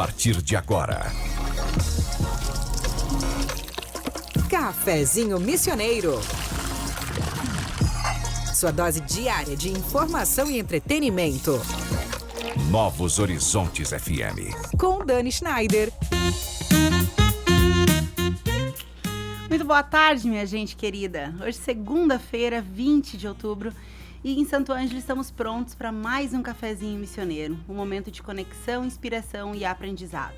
partir de agora. Cafezinho Missioneiro. Sua dose diária de informação e entretenimento. Novos Horizontes FM. Com Dani Schneider. Muito boa tarde, minha gente querida. Hoje, segunda-feira, 20 de outubro. E em Santo Ângelo estamos prontos para mais um cafezinho missioneiro. Um momento de conexão, inspiração e aprendizado.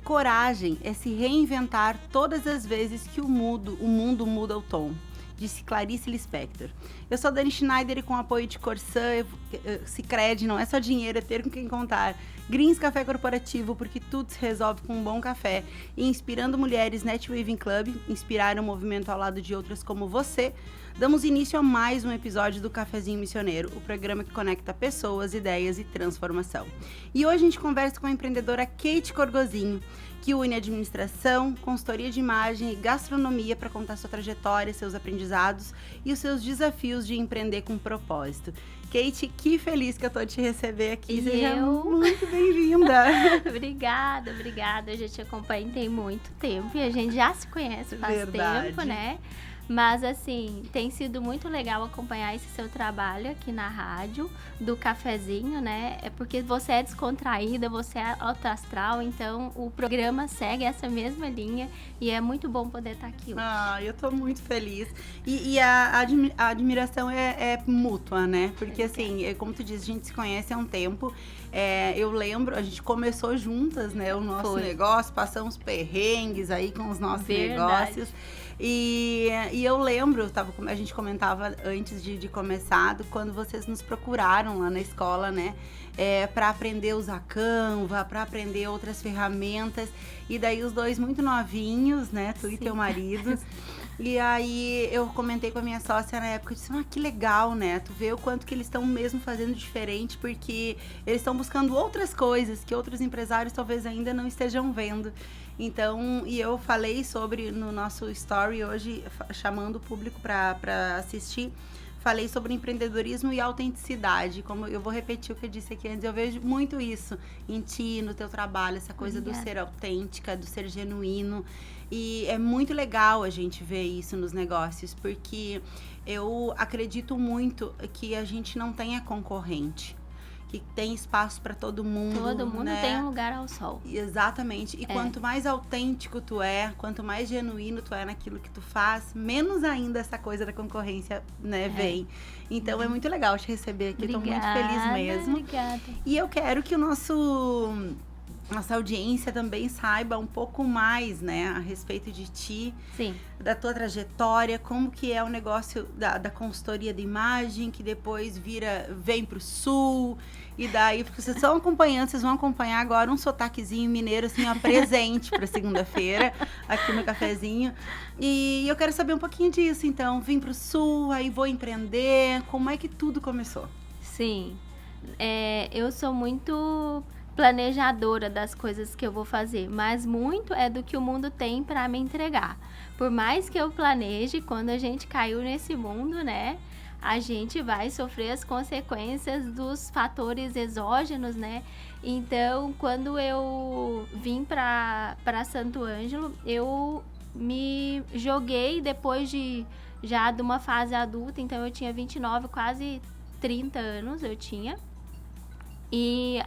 Coragem é se reinventar todas as vezes que o mundo muda o tom, disse Clarice Lispector. Eu sou Dani Schneider e com o apoio de Corsã, Sicredi, não é só dinheiro, é ter com quem contar. Greens Café Corporativo, porque tudo se resolve com um bom café. E Inspirando Mulheres Netweaving Club, inspirar o movimento ao lado de outras como você. Damos início a mais um episódio do Cafezinho Missioneiro, o programa que conecta pessoas, ideias e transformação. E hoje a gente conversa com a empreendedora Kate Corgozinho, que une administração, consultoria de imagem e gastronomia para contar sua trajetória, seus aprendizados e os seus desafios de empreender com propósito. Kate, que feliz que eu tô de te receber aqui. Seja muito bem-vinda. Obrigada. Eu já te acompanho tem muito tempo e a gente já se conhece faz tempo, né? Mas, assim, tem sido muito legal acompanhar esse seu trabalho aqui na rádio, do cafezinho, né? É porque você é descontraída, você é alto astral, então o programa segue essa mesma linha e é muito bom poder estar aqui hoje. Eu tô muito feliz. E a admiração é mútua, né? Porque, assim, como tu diz, a gente se conhece há um tempo. Eu lembro, a gente começou juntas, né? O nosso negócio, passamos perrengues aí com os nossos negócios. E eu lembro, a gente comentava antes de começar, quando vocês nos procuraram lá na escola, né? Para aprender a usar Canva, para aprender outras ferramentas. E daí os dois muito novinhos, né? Tu e teu marido. E aí eu comentei com a minha sócia na época, eu disse, que legal, né? Tu vê o quanto que eles estão mesmo fazendo diferente, porque eles estão buscando outras coisas que outros empresários talvez ainda não estejam vendo. Então, e eu falei sobre, no nosso story hoje, chamando o público para assistir, falei sobre empreendedorismo e autenticidade. Como eu vou repetir o que eu disse aqui antes, eu vejo muito isso em ti, no teu trabalho, essa coisa do ser autêntica, do ser genuíno. E é muito legal a gente ver isso nos negócios, porque eu acredito muito que a gente não tenha concorrente, que tem espaço para todo mundo. Todo mundo, né? tem um lugar ao sol. Exatamente. E quanto mais autêntico tu é, quanto mais genuíno tu é naquilo que tu faz, menos ainda essa coisa da concorrência, né, vem. Então é muito legal te receber aqui. Obrigada, tô muito feliz mesmo. Obrigada. E eu quero que nossa audiência também saiba um pouco mais, né, a respeito de ti, da tua trajetória, como que é o negócio da consultoria de imagem, que depois vem pro sul, e daí, porque vocês vão acompanhar agora um sotaquezinho mineiro, assim, presente para segunda-feira, aqui no cafezinho. E eu quero saber um pouquinho disso, então, vim pro sul, aí vou empreender, como é que tudo começou? Sim, eu sou muito planejadora das coisas que eu vou fazer, mas muito é do que o mundo tem para me entregar. Por mais que eu planeje, quando a gente caiu nesse mundo, né, a gente vai sofrer as consequências dos fatores exógenos, né? Então, quando eu vim para Santo Ângelo, eu me joguei depois já de uma fase adulta, então eu tinha 29, quase 30 anos eu tinha. E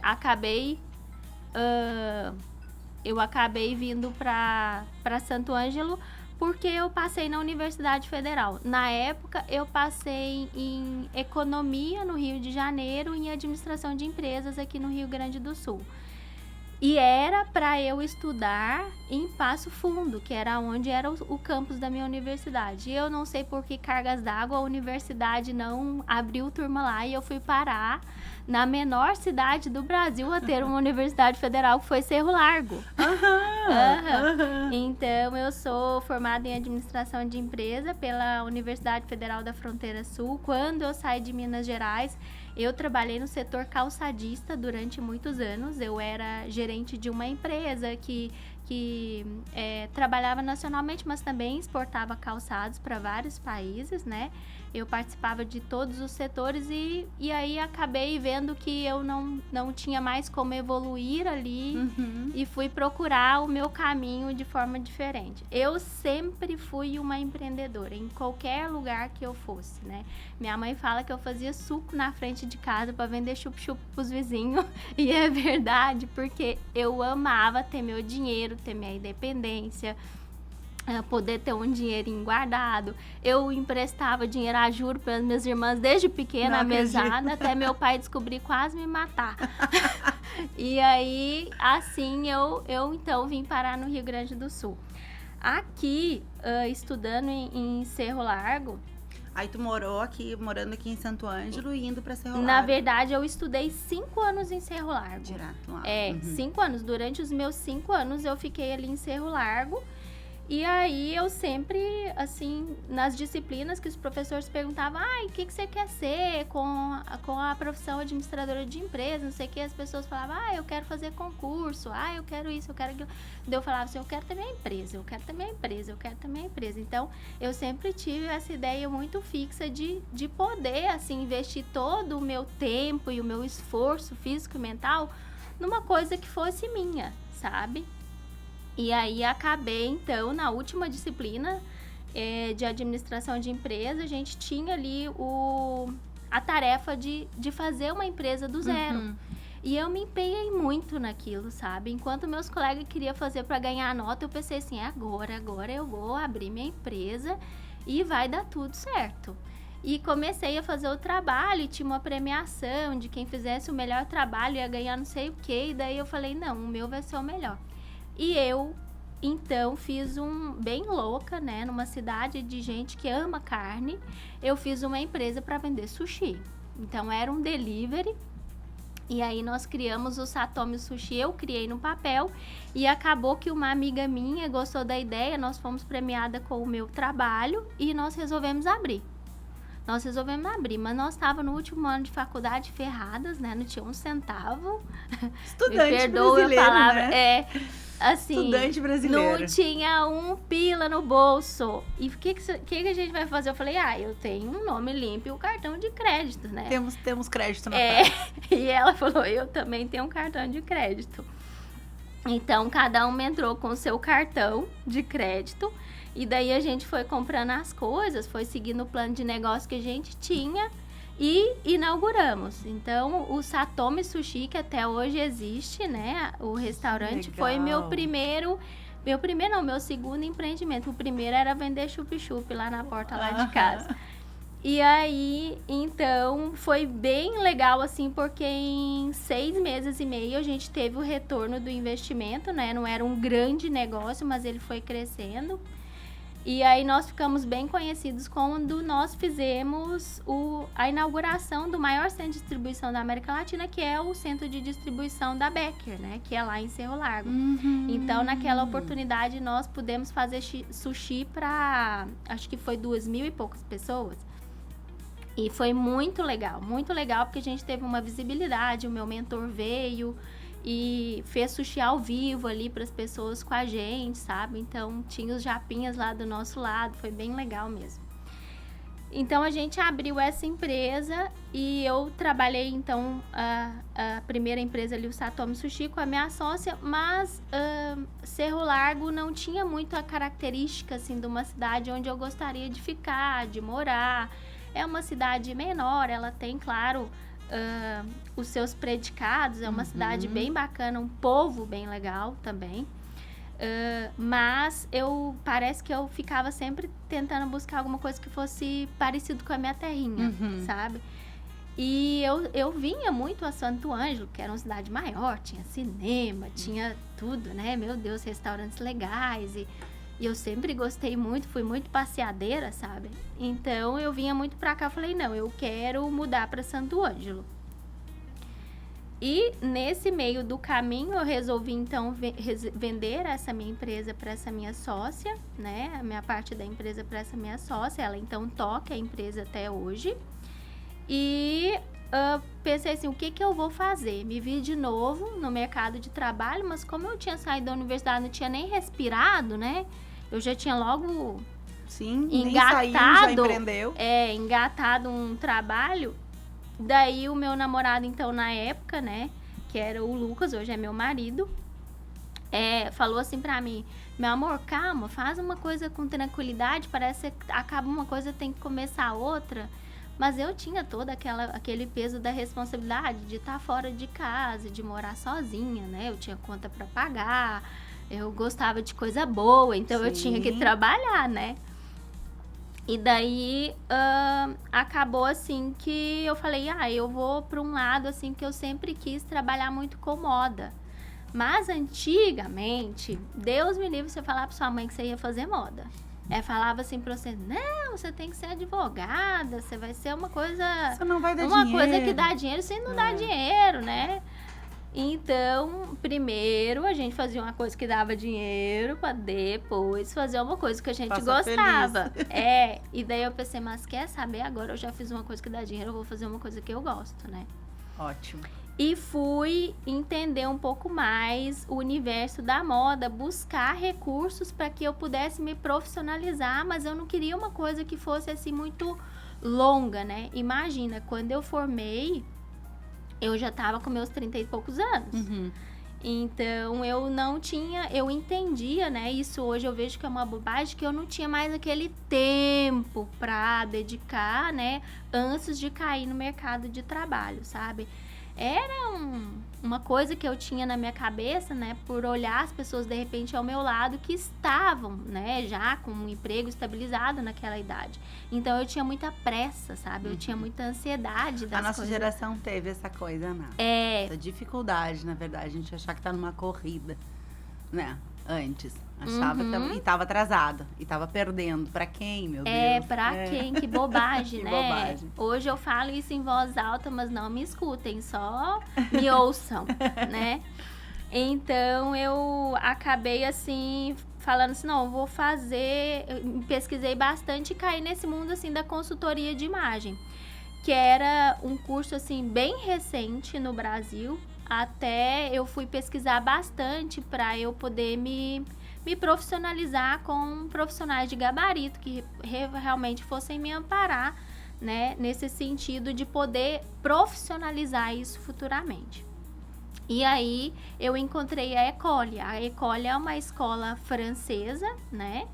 eu acabei vindo para Santo Ângelo porque eu passei na Universidade Federal. Na época, eu passei em Economia no Rio de Janeiro e em Administração de Empresas aqui no Rio Grande do Sul. E era para eu estudar em Passo Fundo, que era onde era o campus da minha universidade. E eu não sei por que cargas d'água a universidade não abriu turma lá e eu fui parar na menor cidade do Brasil a ter uma universidade federal, que foi Cerro Largo. Então, eu sou formada em administração de empresa pela Universidade Federal da Fronteira Sul. Quando eu saí de Minas Gerais, eu trabalhei no setor calçadista durante muitos anos. Eu era gerente de uma empresa que trabalhava nacionalmente, mas também exportava calçados para vários países, né? eu participava de todos os setores e aí acabei vendo que eu não tinha mais como evoluir ali e fui procurar o meu caminho de forma diferente. Eu sempre fui uma empreendedora, em qualquer lugar que eu fosse, né? Minha mãe fala que eu fazia suco na frente de casa para vender chup-chup pros vizinhos, e é verdade, porque eu amava ter meu dinheiro, ter minha independência, poder ter um dinheirinho guardado. Eu emprestava dinheiro a juro para as minhas irmãs desde pequena, mesada, até meu pai descobrir quase me matar. E aí, assim, eu então vim parar no Rio Grande do Sul. Aqui, estudando em Cerro Largo. Aí tu morando aqui em Santo Ângelo e indo para Cerro Largo. Na verdade, eu estudei 5 anos em Cerro Largo. Direto lá. 5 anos. Durante os meus 5 anos, eu fiquei ali em Cerro Largo. E aí, eu sempre, assim, nas disciplinas que os professores perguntavam, o que você quer ser com a profissão administradora de empresa, não sei o que, as pessoas falavam, eu quero fazer concurso, eu quero isso, eu quero aquilo. Daí eu falava assim, eu quero ter minha empresa, eu quero ter minha empresa, eu quero ter minha empresa. Então, eu sempre tive essa ideia muito fixa de poder, assim, investir todo o meu tempo e o meu esforço físico e mental numa coisa que fosse minha, sabe? E aí, acabei, então, na última disciplina de administração de empresa, a gente tinha ali a tarefa de fazer uma empresa do zero. E eu me empenhei muito naquilo, sabe? Enquanto meus colegas queriam fazer para ganhar nota, eu pensei assim, agora eu vou abrir minha empresa e vai dar tudo certo. E comecei a fazer o trabalho, e tinha uma premiação de quem fizesse o melhor trabalho ia ganhar não sei o quê. E daí eu falei, não, o meu vai ser o melhor. E eu, então, fiz bem louca, né? Numa cidade de gente que ama carne, eu fiz uma empresa para vender sushi. Então, era um delivery. E aí, nós criamos o Satomi Sushi, eu criei no papel. E acabou que uma amiga minha gostou da ideia, nós fomos premiadas com o meu trabalho e nós resolvemos abrir. Mas nós estávamos no último ano de faculdade ferradas, né? Não tinha um centavo. Estudante Me perdoa brasileiro, a palavra. né? Assim, Estudante brasileiro. Não tinha um pila no bolso. E o que a gente vai fazer? Eu falei, eu tenho um nome limpo e o cartão de crédito, né? Temos crédito na casa. E ela falou, eu também tenho um cartão de crédito. Então, cada um entrou com o seu cartão de crédito. E daí a gente foi comprando as coisas, foi seguindo o plano de negócio que a gente tinha e inauguramos. Então, o Satomi Sushi, que até hoje existe, né? O restaurante Legal. foi meu segundo empreendimento. O primeiro era vender chup-chup lá na porta lá de casa. E aí, então, foi bem legal, assim, porque em 6 meses e meio a gente teve o retorno do investimento, né? Não era um grande negócio, mas ele foi crescendo. E aí nós ficamos bem conhecidos quando nós fizemos a inauguração do maior centro de distribuição da América Latina, que é o centro de distribuição da Becker, né? Que é lá em Cerro Largo. Então, naquela oportunidade, nós pudemos fazer sushi para, acho que foi 2.000 e poucas pessoas. E foi muito legal, porque a gente teve uma visibilidade, o meu mentor veio e fez sushi ao vivo ali para as pessoas com a gente, sabe? Então, tinha os japinhas lá do nosso lado, foi bem legal mesmo. Então, a gente abriu essa empresa e eu trabalhei, então, a primeira empresa ali, o Satomi Sushi, com a minha sócia, mas Cerro Largo não tinha muito a característica, assim, de uma cidade onde eu gostaria de ficar, de morar. É uma cidade menor, ela tem, claro, os seus predicados, é uma cidade bem bacana, um povo bem legal também. Mas parece que eu ficava sempre tentando buscar alguma coisa que fosse parecido com a minha terrinha, sabe? E eu vinha muito a Santo Ângelo, que era uma cidade maior, tinha cinema, tinha tudo, né? Meu Deus, restaurantes legais e eu sempre gostei muito, fui muito passeadeira, sabe? Então, eu vinha muito pra cá, falei, não, eu quero mudar pra Santo Ângelo. E nesse meio do caminho, eu resolvi, então, vender essa minha empresa para essa minha sócia, né? A minha parte da empresa para essa minha sócia. Ela, então, toca a empresa até hoje. E pensei assim, o que eu vou fazer? Me vi de novo no mercado de trabalho, mas como eu tinha saído da universidade, não tinha nem respirado, né? Eu já tinha logo Sim, nem saiu, já empreendeu. Engatado um trabalho. Daí o meu namorado, então, na época, né, que era o Lucas, hoje é meu marido, falou assim pra mim: meu amor, calma, faz uma coisa com tranquilidade, parece que acaba uma coisa, tem que começar outra. Mas eu tinha todo aquele peso da responsabilidade de estar fora de casa, de morar sozinha, né? Eu tinha conta pra pagar, eu gostava de coisa boa, então eu tinha que trabalhar, né? E daí, acabou assim que eu falei, eu vou para um lado assim que eu sempre quis trabalhar muito com moda. Mas antigamente, Deus me livre você falar para sua mãe que você ia fazer moda. Falava assim pra você, não, você tem que ser advogada, você vai ser uma coisa... Você não vai dar uma dinheiro. coisa que dá dinheiro, você não dá dinheiro, né? Então, primeiro a gente fazia uma coisa que dava dinheiro pra depois fazer uma coisa que a gente gostava. E daí eu pensei, mas quer saber? Agora eu já fiz uma coisa que dá dinheiro, eu vou fazer uma coisa que eu gosto, né? Ótimo. E fui entender um pouco mais o universo da moda, buscar recursos para que eu pudesse me profissionalizar, mas eu não queria uma coisa que fosse assim muito longa, né? Imagina, quando eu formei, eu já tava com meus 30 e poucos anos. Então, eu entendia, né? Isso hoje eu vejo que é uma bobagem, que eu não tinha mais aquele tempo pra dedicar, né? Antes de cair no mercado de trabalho, sabe? Era uma coisa que eu tinha na minha cabeça, né? Por olhar as pessoas, de repente, ao meu lado que estavam, né? Já com um emprego estabilizado naquela idade. Então, eu tinha muita pressa, sabe? Eu tinha muita ansiedade das coisas. A nossa geração teve essa coisa, né? Essa dificuldade, na verdade. A gente achar que tá numa corrida, né? Antes. Achava que tava atrasado. E tava perdendo. Pra quem, meu Deus? Pra quem? Que bobagem, Que né? bobagem. Hoje eu falo isso em voz alta, mas não me escutem, só me ouçam, né? Então, eu acabei, assim, falando assim, não, eu vou fazer... Eu pesquisei bastante e caí nesse mundo, assim, da consultoria de imagem. Que era um curso, assim, bem recente no Brasil. Até eu fui pesquisar bastante para eu poder me profissionalizar com profissionais de gabarito que realmente fossem me amparar, né, nesse sentido de poder profissionalizar isso futuramente. E aí eu encontrei a École. A École é uma escola francesa, né?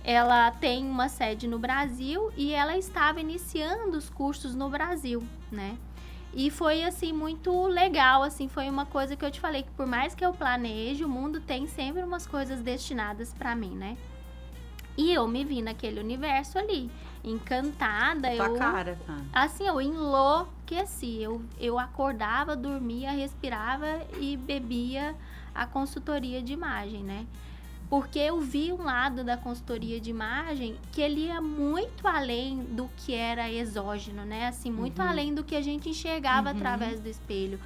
Ela tem uma sede no Brasil e ela estava iniciando os cursos no Brasil, né? E foi, assim, muito legal, assim, foi uma coisa que eu te falei, que por mais que eu planeje, o mundo tem sempre umas coisas destinadas pra mim, né? E eu me vi naquele universo ali, encantada. Tua cara, tá? Assim, eu enlouqueci. Eu acordava, dormia, respirava e bebia a consultoria de imagem, né? Porque eu vi um lado da consultoria de imagem que ele ia muito além do que era exógeno, né? Assim, muito além do que a gente enxergava através do espelho.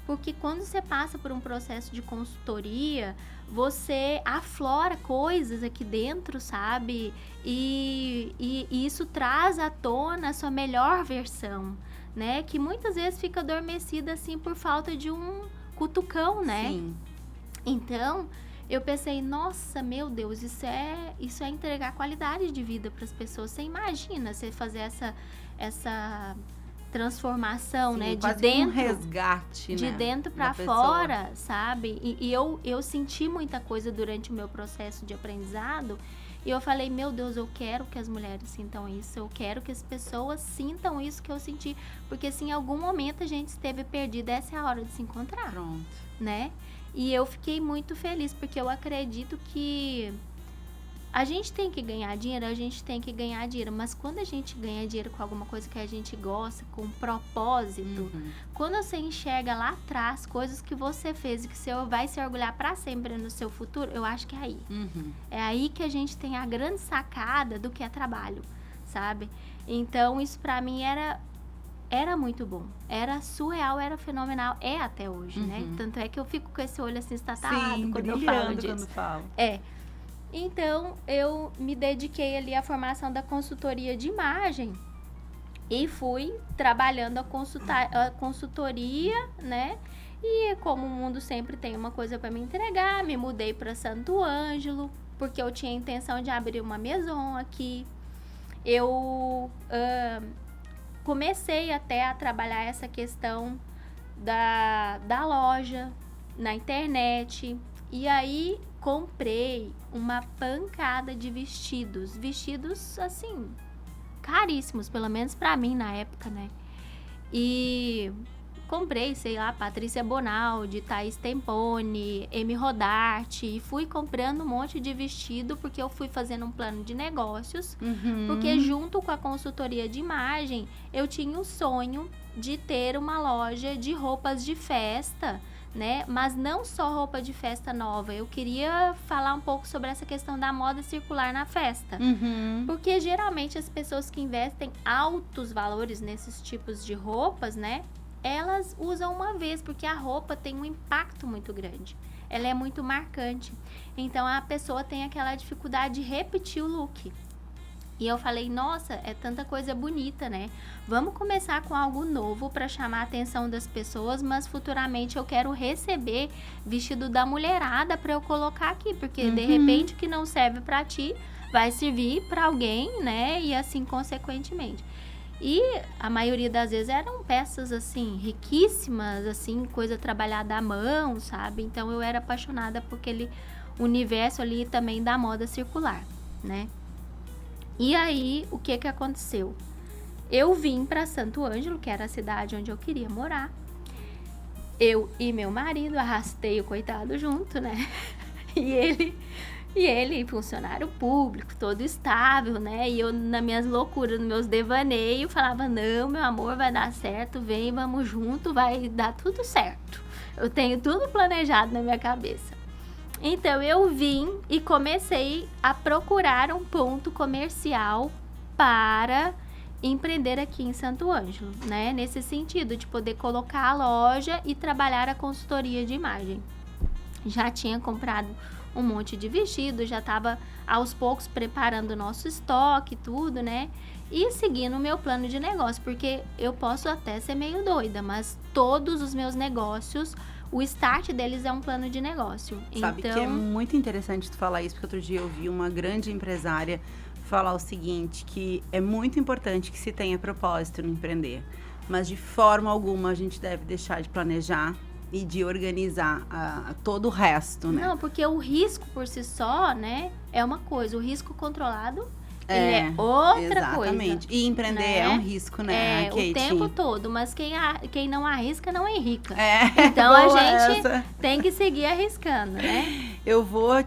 Porque quando você passa por um processo de consultoria, você aflora coisas aqui dentro, sabe? E isso traz à tona a sua melhor versão, né? Que muitas vezes fica adormecida, assim, por falta de um cutucão, né? Sim. Então... eu pensei, nossa, meu Deus, isso é entregar qualidade de vida para as pessoas. Você imagina você fazer essa transformação, né? De dentro, um resgate, de né? dentro para fora, sabe? E eu senti muita coisa durante o meu processo de aprendizado. E eu falei, meu Deus, eu quero que as mulheres sintam isso. Eu quero que as pessoas sintam isso que eu senti. Porque se em algum momento a gente esteve perdida, essa é a hora de se encontrar. Pronto. Né? E eu fiquei muito feliz, porque eu acredito que a gente tem que ganhar dinheiro, mas quando a gente ganha dinheiro com alguma coisa que a gente gosta, com um propósito, quando você enxerga lá atrás coisas que você fez e que você vai se orgulhar para sempre no seu futuro, eu acho que é aí. É aí que a gente tem a grande sacada do que é trabalho, sabe? Então, isso para mim era muito bom, era surreal, era fenomenal, é até hoje, né? Tanto é que eu fico com esse olho assim estatalado quando eu falo disso. Quando falo. Então, eu me dediquei ali à formação da consultoria de imagem e fui trabalhando a consultoria, né? E como o mundo sempre tem uma coisa para me entregar, me mudei para Santo Ângelo, porque eu tinha a intenção de abrir uma maison aqui. Eu comecei até a trabalhar essa questão da loja na internet. E aí comprei uma pancada de vestidos. Vestidos, assim, caríssimos, pelo menos pra mim na época, né? E comprei, sei lá, Patrícia Bonaldi, Thaís Tempone, Emi Rodarte. E fui comprando um monte de vestido porque eu fui fazendo um plano de negócios. Porque junto com a consultoria de imagem, eu tinha o sonho de ter uma loja de roupas de festa, né? Mas não só roupa de festa nova. Eu queria falar um pouco sobre essa questão da moda circular na festa. Porque geralmente as pessoas que investem altos valores nesses tipos de roupas, né? Elas usam uma vez, porque a roupa tem um impacto muito grande. Ela é muito marcante. Então, a pessoa tem aquela dificuldade de repetir o look. E eu falei, nossa, é tanta coisa bonita, né? Vamos começar com algo novo para chamar a atenção das pessoas, mas futuramente eu quero receber vestido da mulherada para eu colocar aqui, porque de repente o que não serve para ti vai servir para alguém, né? E assim consequentemente. E a maioria das vezes eram peças, assim, riquíssimas, assim, coisa trabalhada à mão, sabe? Então, eu era apaixonada por aquele universo ali também da moda circular, né? E aí, o que aconteceu? Eu vim para Santo Ângelo, que era a cidade onde eu queria morar. Eu e meu marido, arrastei o coitado junto, né? E ele, funcionário público, todo estável, né? E eu, nas minhas loucuras, nos meus devaneios, falava, não, meu amor, vai dar certo, vem, vamos junto, vai dar tudo certo. Eu tenho tudo planejado na minha cabeça. Então, eu vim e comecei a procurar um ponto comercial para empreender aqui em Santo Ângelo, né? Nesse sentido, de poder colocar a loja e trabalhar a consultoria de imagem. Já tinha comprado um monte de vestido, já estava aos poucos preparando o nosso estoque, tudo, né? E seguindo o meu plano de negócio, porque eu posso até ser meio doida, mas todos os meus negócios, o start deles é um plano de negócio. Sabe então, que é muito interessante tu falar isso, porque outro dia eu vi uma grande empresária falar o seguinte, que é muito importante que se tenha propósito no empreender, mas de forma alguma a gente deve deixar de planejar e de organizar todo o resto, né? Não, porque o risco por si só, né, é uma coisa. O risco controlado, ele é outra coisa. Exatamente. E empreender né? é um risco, né, Kate? O tempo todo. Mas quem não arrisca, não enrica. É, então, a boa gente essa. tem que seguir arriscando, né? Eu vou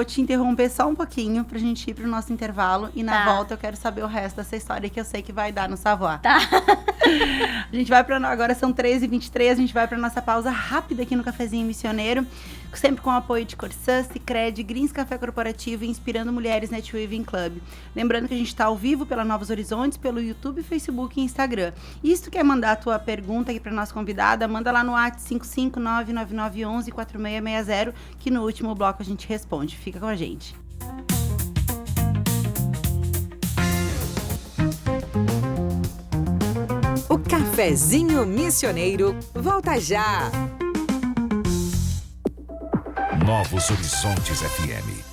te interromper só um pouquinho pra gente ir pro nosso intervalo. E na volta eu quero saber o resto dessa história que eu sei que vai dar no Savoir. Tá. A gente vai pra... Agora são 13h23, a gente vai pra nossa pausa rápida aqui no Cafezinho Missioneiro. Sempre com o apoio de Corsã, Sicredi, Greens Café Corporativo e Inspirando Mulheres Net Weaving Club. Lembrando que a gente tá ao vivo pela Novos Horizontes, pelo YouTube, Facebook e Instagram. E se tu quer mandar a tua pergunta aqui pra nossa convidada, manda lá no WhatsApp 55999114660, que no último bloco a gente responde. Fica com a gente. O Cafezinho Missioneiro volta já. Novos Horizontes FM.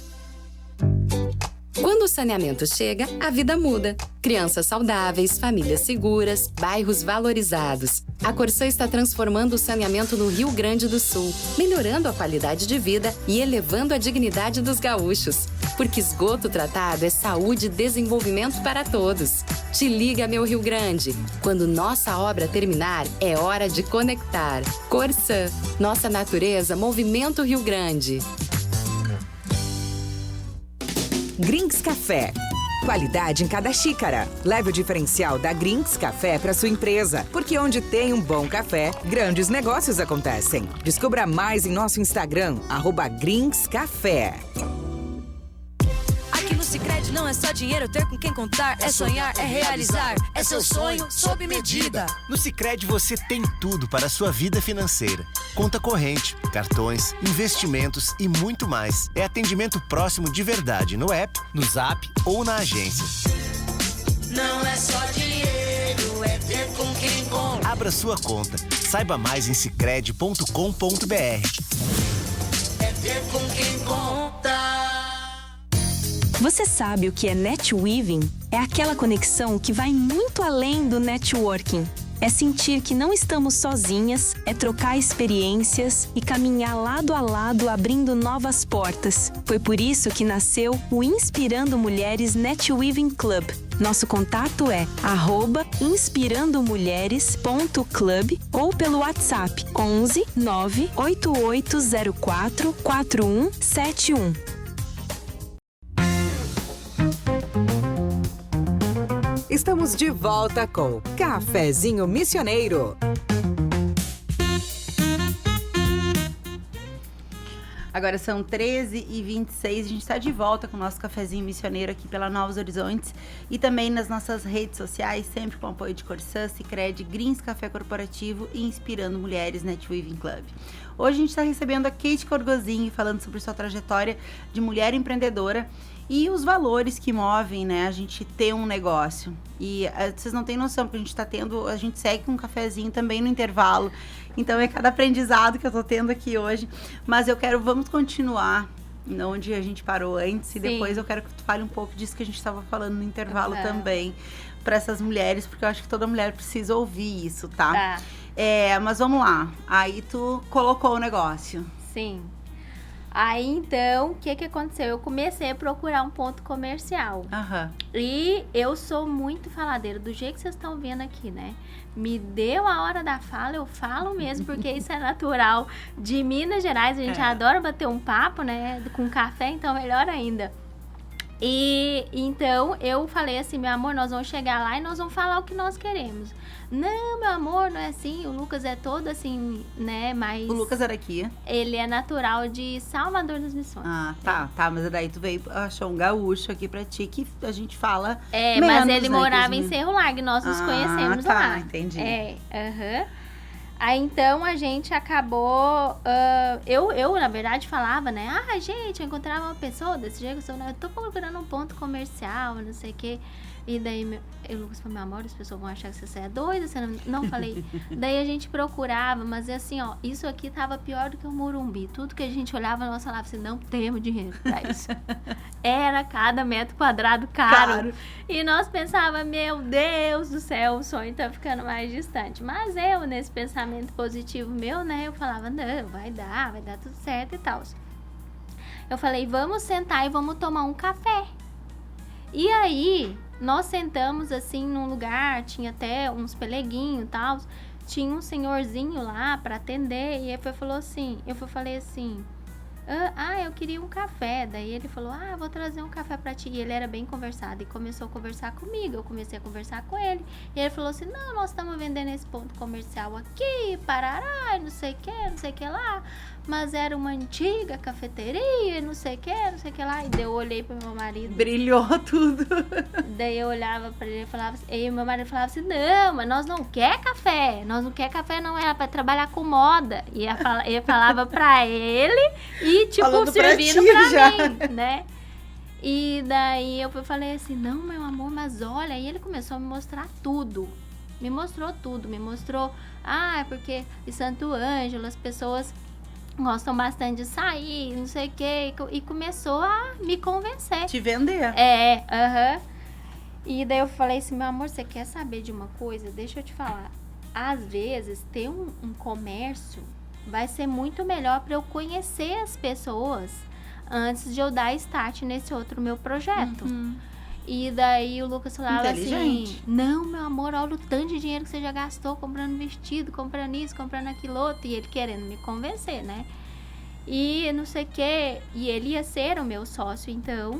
Quando o saneamento chega, a vida muda. Crianças saudáveis, famílias seguras, bairros valorizados. A Corsã está transformando o saneamento no Rio Grande do Sul, melhorando a qualidade de vida e elevando a dignidade dos gaúchos. Porque esgoto tratado é saúde e desenvolvimento para todos. Te liga, meu Rio Grande. Quando nossa obra terminar, é hora de conectar. Corsã, nossa natureza, movimento Rio Grande. Greens Café. Qualidade em cada xícara. Leve o diferencial da Greens Café para sua empresa, porque onde tem um bom café, grandes negócios acontecem. Descubra mais em nosso Instagram, @GreensCafé. Aqui no Sicredi não é só dinheiro, ter com quem contar, é sonhar, é realizar, é seu sonho sob medida. No Sicredi você tem tudo para a sua vida financeira. Conta corrente, cartões, investimentos e muito mais. É atendimento próximo de verdade no app, no Zap ou na agência. Não é só dinheiro, é ter com quem conta. Abra sua conta. Saiba mais em sicredi.com.br. É ter com quem conta. Você sabe o que é netweaving? É aquela conexão que vai muito além do networking. É sentir que não estamos sozinhas, é trocar experiências e caminhar lado a lado abrindo novas portas. Foi por isso que nasceu o Inspirando Mulheres Netweaving Club. Nosso contato é @inspirandomulheres.club ou pelo WhatsApp 11 98804 4171. Estamos de volta com Cafezinho Missioneiro. Agora são 13h26, a gente está de volta com o nosso cafezinho missioneiro aqui pela Novos Horizontes e também nas nossas redes sociais, sempre com o apoio de Corsã, Sicredi, Greens Café Corporativo e Inspirando Mulheres Netweaving Club. Hoje a gente está recebendo a Kate Corgozin falando sobre sua trajetória de mulher empreendedora e os valores que movem, né, a gente ter um negócio. E vocês não têm noção, porque a gente segue com um cafezinho também no intervalo. Então é cada aprendizado que eu tô tendo aqui hoje. Mas vamos continuar onde a gente parou antes. E depois eu quero que tu fale um pouco disso que a gente estava falando no intervalo também. Para essas mulheres, porque eu acho que toda mulher precisa ouvir isso, tá? Mas vamos lá. Aí tu colocou o negócio. Sim. Aí, então, o que aconteceu? Eu comecei a procurar um ponto comercial. E eu sou muito faladeira, do jeito que vocês estão vendo aqui, né? Me deu a hora da fala, eu falo mesmo, porque isso é natural. De Minas Gerais, a gente adora bater um papo, né? Com café, então melhor ainda. E então eu falei assim, meu amor, nós vamos chegar lá e nós vamos falar o que nós queremos. Não, meu amor, não é assim. O Lucas é todo assim, né? Mas o Lucas era aqui? Ele é natural de Salvador das Missões. Tá. Mas daí tu achou um gaúcho aqui pra ti que a gente fala. Mas ele morava em Cerro Largo, nós nos conhecemos lá. Entendi. Aí então a gente acabou. Eu na verdade falava, né? Gente, eu encontrava uma pessoa desse jeito, eu tô procurando um ponto comercial, não sei o quê. E daí o Lucas falou, meu amor, as pessoas vão achar que você é doida, você não falei. Daí a gente procurava, mas assim, ó, isso aqui tava pior do que o Morumbi. Tudo que a gente olhava, nós falava assim, não temos dinheiro pra isso. Era cada metro quadrado caro. E nós pensávamos, meu Deus do céu, o sonho tá ficando mais distante. Mas eu, nesse pensamento positivo meu, né, eu falava, não, vai dar tudo certo e tal. Eu falei, vamos sentar e vamos tomar um café. E aí, nós sentamos assim num lugar, tinha até uns peleguinhos e tal, tinha um senhorzinho lá pra atender, e ele falou assim, eu falei assim, eu queria um café. Daí ele falou, vou trazer um café pra ti. E ele era bem conversado e começou a conversar comigo. Eu comecei a conversar com ele. E ele falou assim, não, nós estamos vendendo esse ponto comercial aqui, Parará, não sei o que lá. Mas era uma antiga cafeteria, não sei o que lá. E daí eu olhei pro meu marido. Brilhou tudo. Daí eu olhava pra ele e meu marido falava assim, não, mas nós não quer café. Nós não quer café, não, é pra trabalhar com moda. E eu falava pra ele e, tipo, falando servindo pra mim, né? E daí eu falei assim, não, meu amor, mas olha. Aí ele começou a me mostrar tudo. Me mostrou tudo. Me mostrou, é porque em Santo Ângelo as pessoas gostam bastante de sair, não sei o quê. E começou a me convencer. Te vender. E daí eu falei assim, meu amor, você quer saber de uma coisa? Deixa eu te falar. Às vezes, ter um comércio vai ser muito melhor para eu conhecer as pessoas antes de eu dar start nesse outro meu projeto. E daí o Lucas falava assim, não, meu amor, olha o tanto de dinheiro que você já gastou comprando vestido, comprando isso, comprando aquilo outro. E ele querendo me convencer, né? E não sei o quê. E ele ia ser o meu sócio, então,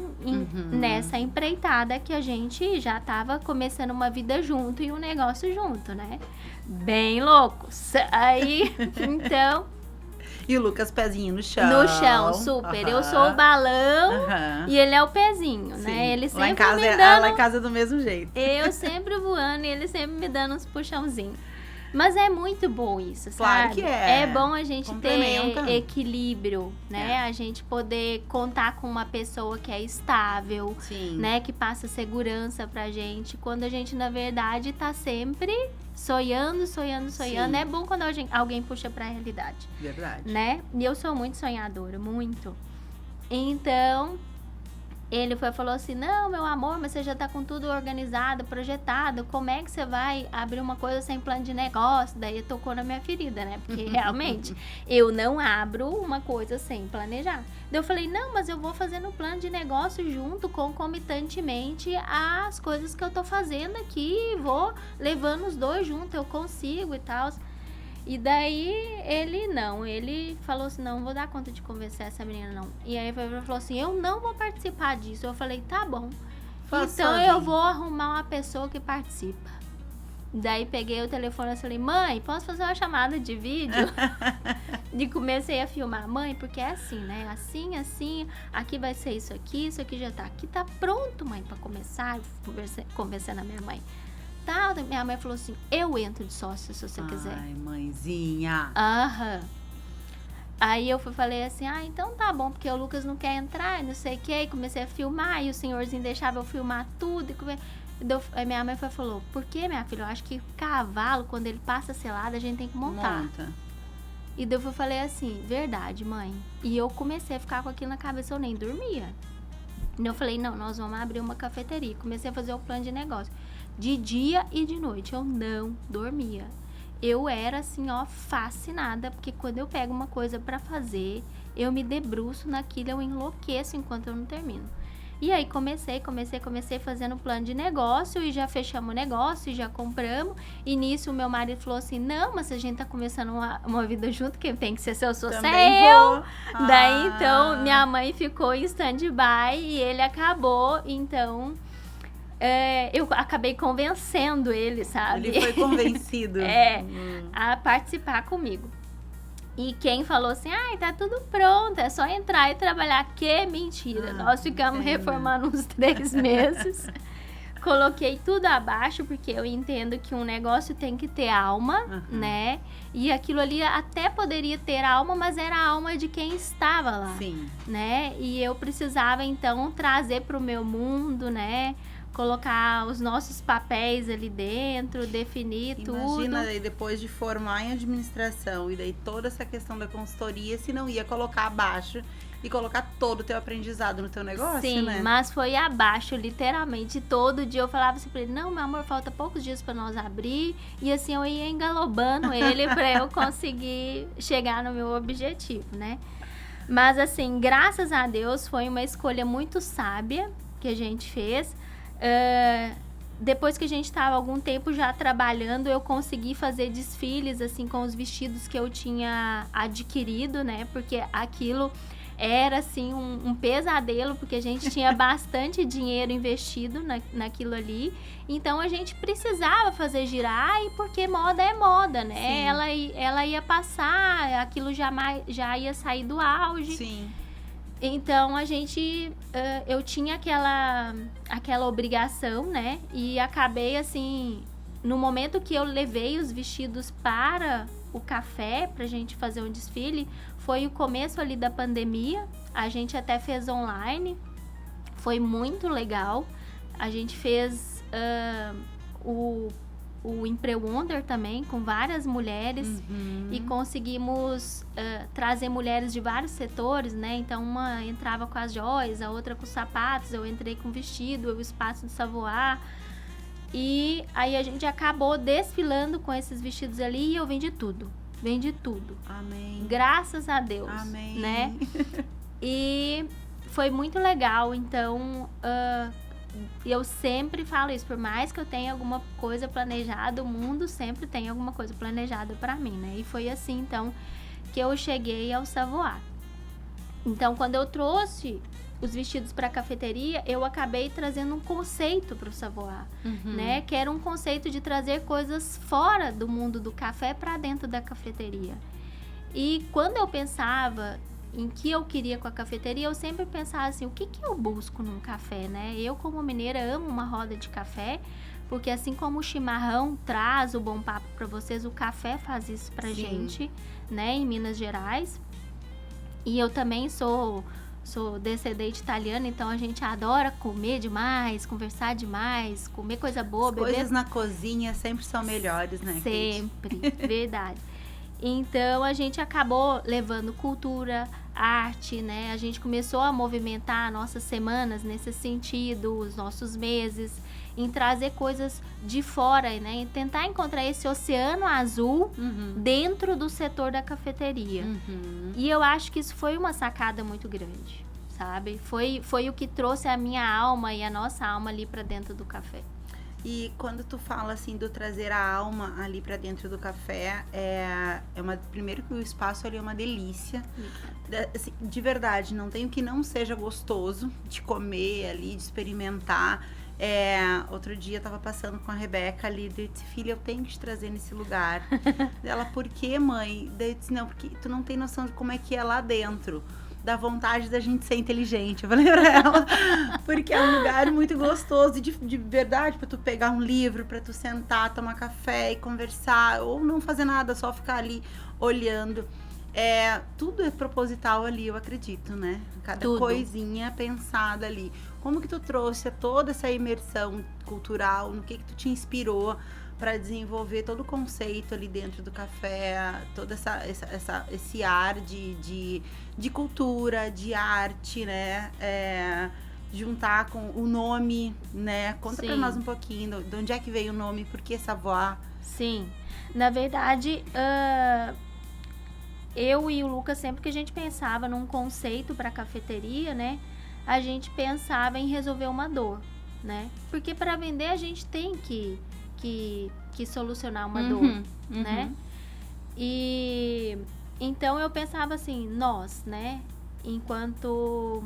nessa empreitada que a gente já tava começando uma vida junto e um negócio junto, né? Bem louco. Aí, então... E o Lucas pezinho no chão. No chão, super. Eu sou o balão e ele é o pezinho, né? Ele sempre me dando... Lá em casa é do mesmo jeito. Eu sempre voando e ele sempre me dando uns puxãozinhos. Mas é muito bom isso, sabe? Claro que é. É bom a gente ter equilíbrio, né? A gente poder contar com uma pessoa que é estável, né? Que passa segurança pra gente. Quando a gente, na verdade, tá sempre sonhando. É bom quando alguém puxa pra realidade. Verdade. Né? E eu sou muito sonhadora, muito. Então, Ele falou assim, não, meu amor, mas você já tá com tudo organizado, projetado, como é que você vai abrir uma coisa sem plano de negócio? Daí tocou na minha ferida, né? Porque realmente, eu não abro uma coisa sem planejar. Daí eu falei, não, mas eu vou fazendo um plano de negócio junto, concomitantemente às coisas que eu tô fazendo aqui, vou levando os dois juntos, eu consigo e tal. E daí ele falou assim, não vou dar conta de convencer essa menina não. E aí ele falou assim, eu não vou participar disso. Eu falei, tá bom, então eu vou arrumar uma pessoa que participa. Daí peguei o telefone e falei, mãe, posso fazer uma chamada de vídeo? E comecei a filmar, mãe, porque é assim, né? Assim, aqui vai ser isso aqui já tá aqui, tá pronto, mãe, pra começar. Conversando a minha mãe. Tá, minha mãe falou assim, eu entro de sócio se você quiser. Ai, mãezinha. Aham. Aí eu falei assim, então tá bom, porque o Lucas não quer entrar, não sei o que. Aí comecei a filmar, e o senhorzinho deixava eu filmar tudo. Aí minha mãe falou, por que, minha filha? Eu acho que cavalo, quando ele passa selado, a gente tem que montar. Monta. E daí eu falei assim, verdade, mãe. E eu comecei a ficar com aquilo na cabeça, eu nem dormia. E eu falei, não, nós vamos abrir uma cafeteria. Comecei a fazer o plano de negócio. De dia e de noite, eu não dormia. Eu era assim, ó, fascinada, porque quando eu pego uma coisa pra fazer, eu me debruço naquilo, eu enlouqueço enquanto eu não termino. E aí comecei fazendo plano de negócio e já fechamos o negócio e já compramos. E nisso o meu marido falou assim, não, mas a gente tá começando uma vida junto, quem tem que ser seu sócio é eu. Daí então minha mãe ficou em stand-by e ele acabou, então eu acabei convencendo ele, sabe? Ele foi convencido. A participar comigo. E quem falou assim, tá tudo pronto, é só entrar e trabalhar. Que mentira. Nós ficamos reformando uns 3 meses. Coloquei tudo abaixo, porque eu entendo que um negócio tem que ter alma, né? E aquilo ali até poderia ter alma, mas era a alma de quem estava lá. Sim. Né? E eu precisava, então, trazer para o meu mundo, né? Colocar os nossos papéis ali dentro, definir tudo. Imagina aí, depois de formar em administração e daí toda essa questão da consultoria, se não ia colocar abaixo e colocar todo o teu aprendizado no teu negócio, sim, né? Mas foi abaixo, literalmente. Todo dia eu falava assim pra ele, não, meu amor, falta poucos dias pra nós abrir. E assim, eu ia engalobando ele pra eu conseguir chegar no meu objetivo, né? Mas assim, graças a Deus, foi uma escolha muito sábia que a gente fez. Depois que a gente estava algum tempo já trabalhando, eu consegui fazer desfiles assim com os vestidos que eu tinha adquirido, né? Porque aquilo era assim um pesadelo, porque a gente tinha bastante dinheiro investido naquilo ali. Então a gente precisava fazer girar, e porque moda é moda, né? Ela ia passar, aquilo já ia sair do auge. Sim. Então, eu tinha aquela obrigação, né? E acabei, assim, no momento que eu levei os vestidos para o café, pra gente fazer um desfile, foi o começo ali da pandemia. A gente até fez online, foi muito legal. A gente fez o Emprewonder também, com várias mulheres, e conseguimos trazer mulheres de vários setores, né? Então, uma entrava com as joias, a outra com os sapatos, eu entrei com o vestido, o espaço do savoir. E aí a gente acabou desfilando com esses vestidos ali e eu vendi tudo. Amém. Graças a Deus. Amém. Né? E foi muito legal, então... eu sempre falo isso, por mais que eu tenha alguma coisa planejada, o mundo sempre tem alguma coisa planejada pra mim, né? E foi assim, então, que eu cheguei ao Savoir. Então, quando eu trouxe os vestidos pra cafeteria, eu acabei trazendo um conceito pro Savoir, né? Que era um conceito de trazer coisas fora do mundo do café pra dentro da cafeteria. E quando eu pensava em que eu queria com a cafeteria, eu sempre pensava assim, o que eu busco num café, né? Eu, como mineira, amo uma roda de café, porque assim como o chimarrão traz o bom papo para vocês, o café faz isso pra gente, né? Em Minas Gerais. E eu também sou descendente italiana, então a gente adora comer demais, conversar demais, comer coisa boa, As beber... coisas na cozinha sempre são melhores, né? Sempre, verdade. Então, a gente acabou levando cultura, arte, né? A gente começou a movimentar nossas semanas nesse sentido, os nossos meses, em trazer coisas de fora, né? Em tentar encontrar esse oceano azul dentro do setor da cafeteria. E eu acho que isso foi uma sacada muito grande, sabe? Foi o que trouxe a minha alma e a nossa alma ali para dentro do café. E quando tu fala assim do trazer a alma ali pra dentro do café, primeiro que o espaço ali é uma delícia. Assim, de verdade, não tem o que não seja gostoso de comer ali, de experimentar. Outro dia eu tava passando com a Rebeca ali, eu disse, filha, eu tenho que te trazer nesse lugar. Ela, por quê, mãe? Daí eu disse, não, porque tu não tem noção de como é que é lá dentro. Da vontade da gente ser inteligente, eu falei pra ela, porque é um lugar muito gostoso, de verdade, pra tu pegar um livro, pra tu sentar, tomar café e conversar, ou não fazer nada, só ficar ali olhando. Tudo é proposital ali, eu acredito, né? Cada coisinha pensada ali. Como que tu trouxe toda essa imersão cultural, no que tu te inspirou para desenvolver todo o conceito ali dentro do café, todo esse ar de cultura, de arte, né? Juntar com o nome, né? Conta para nós um pouquinho de onde é que veio o nome, por que Savoir? Sim, na verdade, eu e o Lucas, sempre que a gente pensava num conceito para cafeteria, né? A gente pensava em resolver uma dor, né? Porque para vender a gente tem que solucionar uma dor, né? E então eu pensava assim, nós, né? Enquanto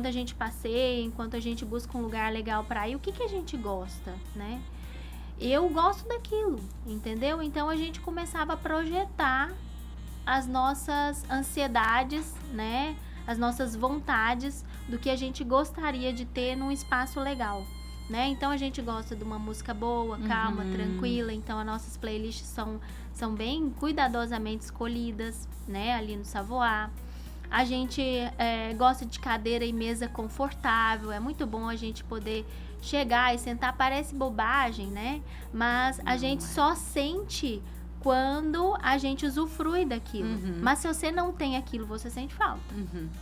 a gente passeia, enquanto a gente busca um lugar legal para ir, o que a gente gosta, né? Eu gosto daquilo, entendeu? Então a gente começava a projetar as nossas ansiedades, né? As nossas vontades do que a gente gostaria de ter num espaço legal. Né? Então a gente gosta de uma música boa, calma, tranquila. Então as nossas playlists são bem cuidadosamente escolhidas, né? Ali no Savoir. A gente gosta de cadeira e mesa confortável. É muito bom a gente poder chegar e sentar. Parece bobagem, né? Mas a gente só sente quando a gente usufrui daquilo. Mas se você não tem aquilo, você sente falta,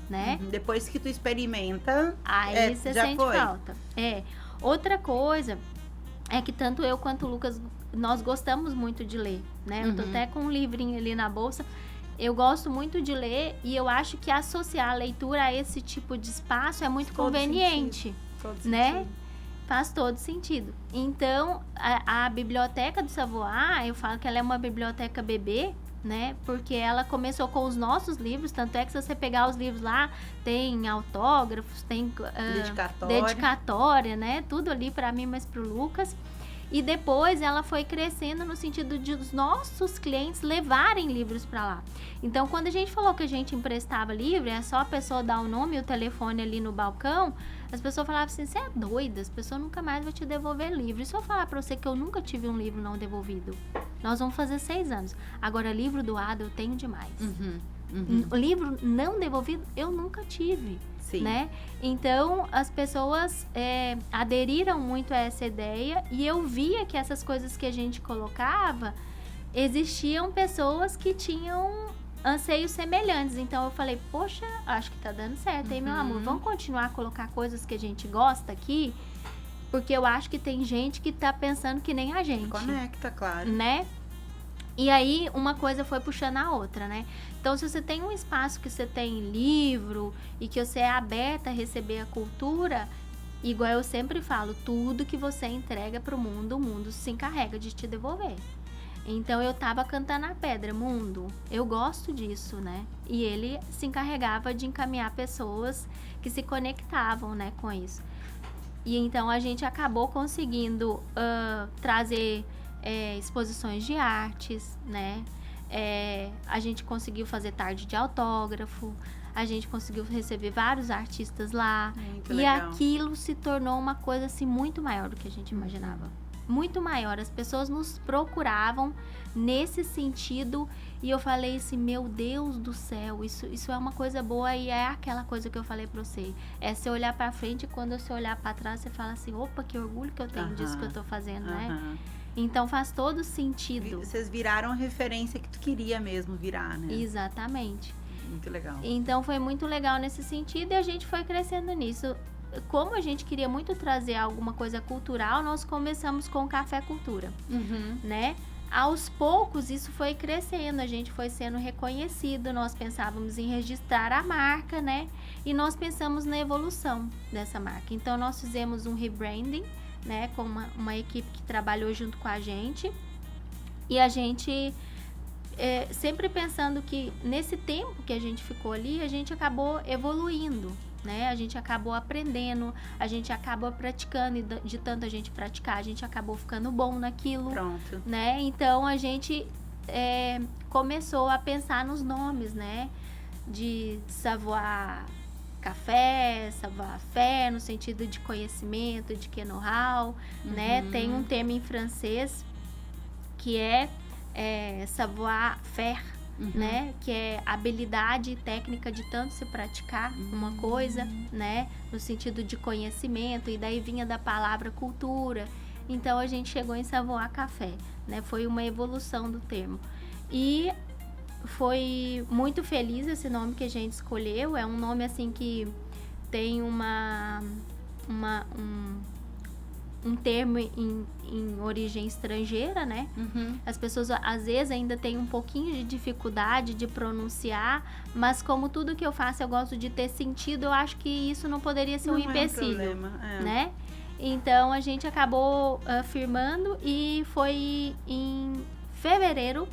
né? Depois que tu experimenta, aí você sente falta. Outra coisa é que tanto eu quanto o Lucas, nós gostamos muito de ler, né? Eu tô até com um livrinho ali na bolsa. Eu gosto muito de ler e eu acho que associar a leitura a esse tipo de espaço é muito conveniente, né? Faz todo sentido. Então, a biblioteca do Savoir, eu falo que ela é uma biblioteca bebê, né? Porque ela começou com os nossos livros, tanto é que se você pegar os livros lá, tem autógrafos, tem dedicatória, né? Tudo ali para mim, mas pro Lucas. E depois ela foi crescendo no sentido de os nossos clientes levarem livros para lá. Então, quando a gente falou que a gente emprestava livro, é só a pessoa dar o nome e o telefone ali no balcão, as pessoas falavam assim, você é doida, as pessoas nunca mais vão te devolver livro. E se eu falar para você que eu nunca tive um livro não devolvido? Nós vamos fazer 6 anos. Agora, livro doado eu tenho demais. O livro não devolvido eu nunca tive. Sim. Né? Então, as pessoas aderiram muito a essa ideia e eu via que essas coisas que a gente colocava, existiam pessoas que tinham anseios semelhantes. Então, eu falei, poxa, acho que tá dando certo, hein, meu amor? Vamos continuar a colocar coisas que a gente gosta aqui? Porque eu acho que tem gente que tá pensando que nem a gente. Conecta, claro. Né? E aí, uma coisa foi puxando a outra, né? Então, se você tem um espaço que você tem livro e que você é aberta a receber a cultura, igual eu sempre falo, tudo que você entrega pro mundo, o mundo se encarrega de te devolver. Então, eu tava cantando a pedra, mundo, eu gosto disso, né? E ele se encarregava de encaminhar pessoas que se conectavam, né, com isso. E então, a gente acabou conseguindo trazer exposições de artes, né? A gente conseguiu fazer tarde de autógrafo, a gente conseguiu receber vários artistas lá. Muito e legal. Aquilo se tornou uma coisa assim muito maior do que a gente imaginava. Muito maior, as pessoas nos procuravam nesse sentido e eu falei assim, meu Deus do céu, isso é uma coisa boa e é aquela coisa que eu falei pra você, é você olhar pra frente e quando você olhar pra trás você fala assim, opa, que orgulho que eu tenho disso que eu tô fazendo, né? Então faz todo sentido. Vocês viraram a referência que tu queria mesmo virar, né? Exatamente. Muito legal. Então foi muito legal nesse sentido e a gente foi crescendo nisso. Como a gente queria muito trazer alguma coisa cultural, nós começamos com o Café Cultura, né? Aos poucos isso foi crescendo, a gente foi sendo reconhecido, nós pensávamos em registrar a marca, né? E nós pensamos na evolução dessa marca. Então nós fizemos um rebranding, né? Com uma equipe que trabalhou junto com a gente. E a gente, sempre pensando que nesse tempo que a gente ficou ali, a gente acabou evoluindo, né? A gente acabou aprendendo, a gente acabou praticando e de tanto a gente praticar, a gente acabou ficando bom naquilo. Pronto. Né? Então a gente começou a pensar nos nomes, né? De savoir café, savoir faire, no sentido de conhecimento, de que know-how, né? Tem um termo em francês que é savoir faire, né? Que é habilidade e técnica de tanto se praticar uma coisa, né? No sentido de conhecimento, e daí vinha da palavra cultura. Então a gente chegou em savoir café, né? Foi uma evolução do termo. E foi muito feliz esse nome que a gente escolheu. É um nome assim que tem um termo em origem estrangeira, né? As pessoas às vezes ainda têm um pouquinho de dificuldade de pronunciar, mas como tudo que eu faço eu gosto de ter sentido, eu acho que isso não poderia ser um empecilho, né? Então a gente acabou firmando e foi em fevereiro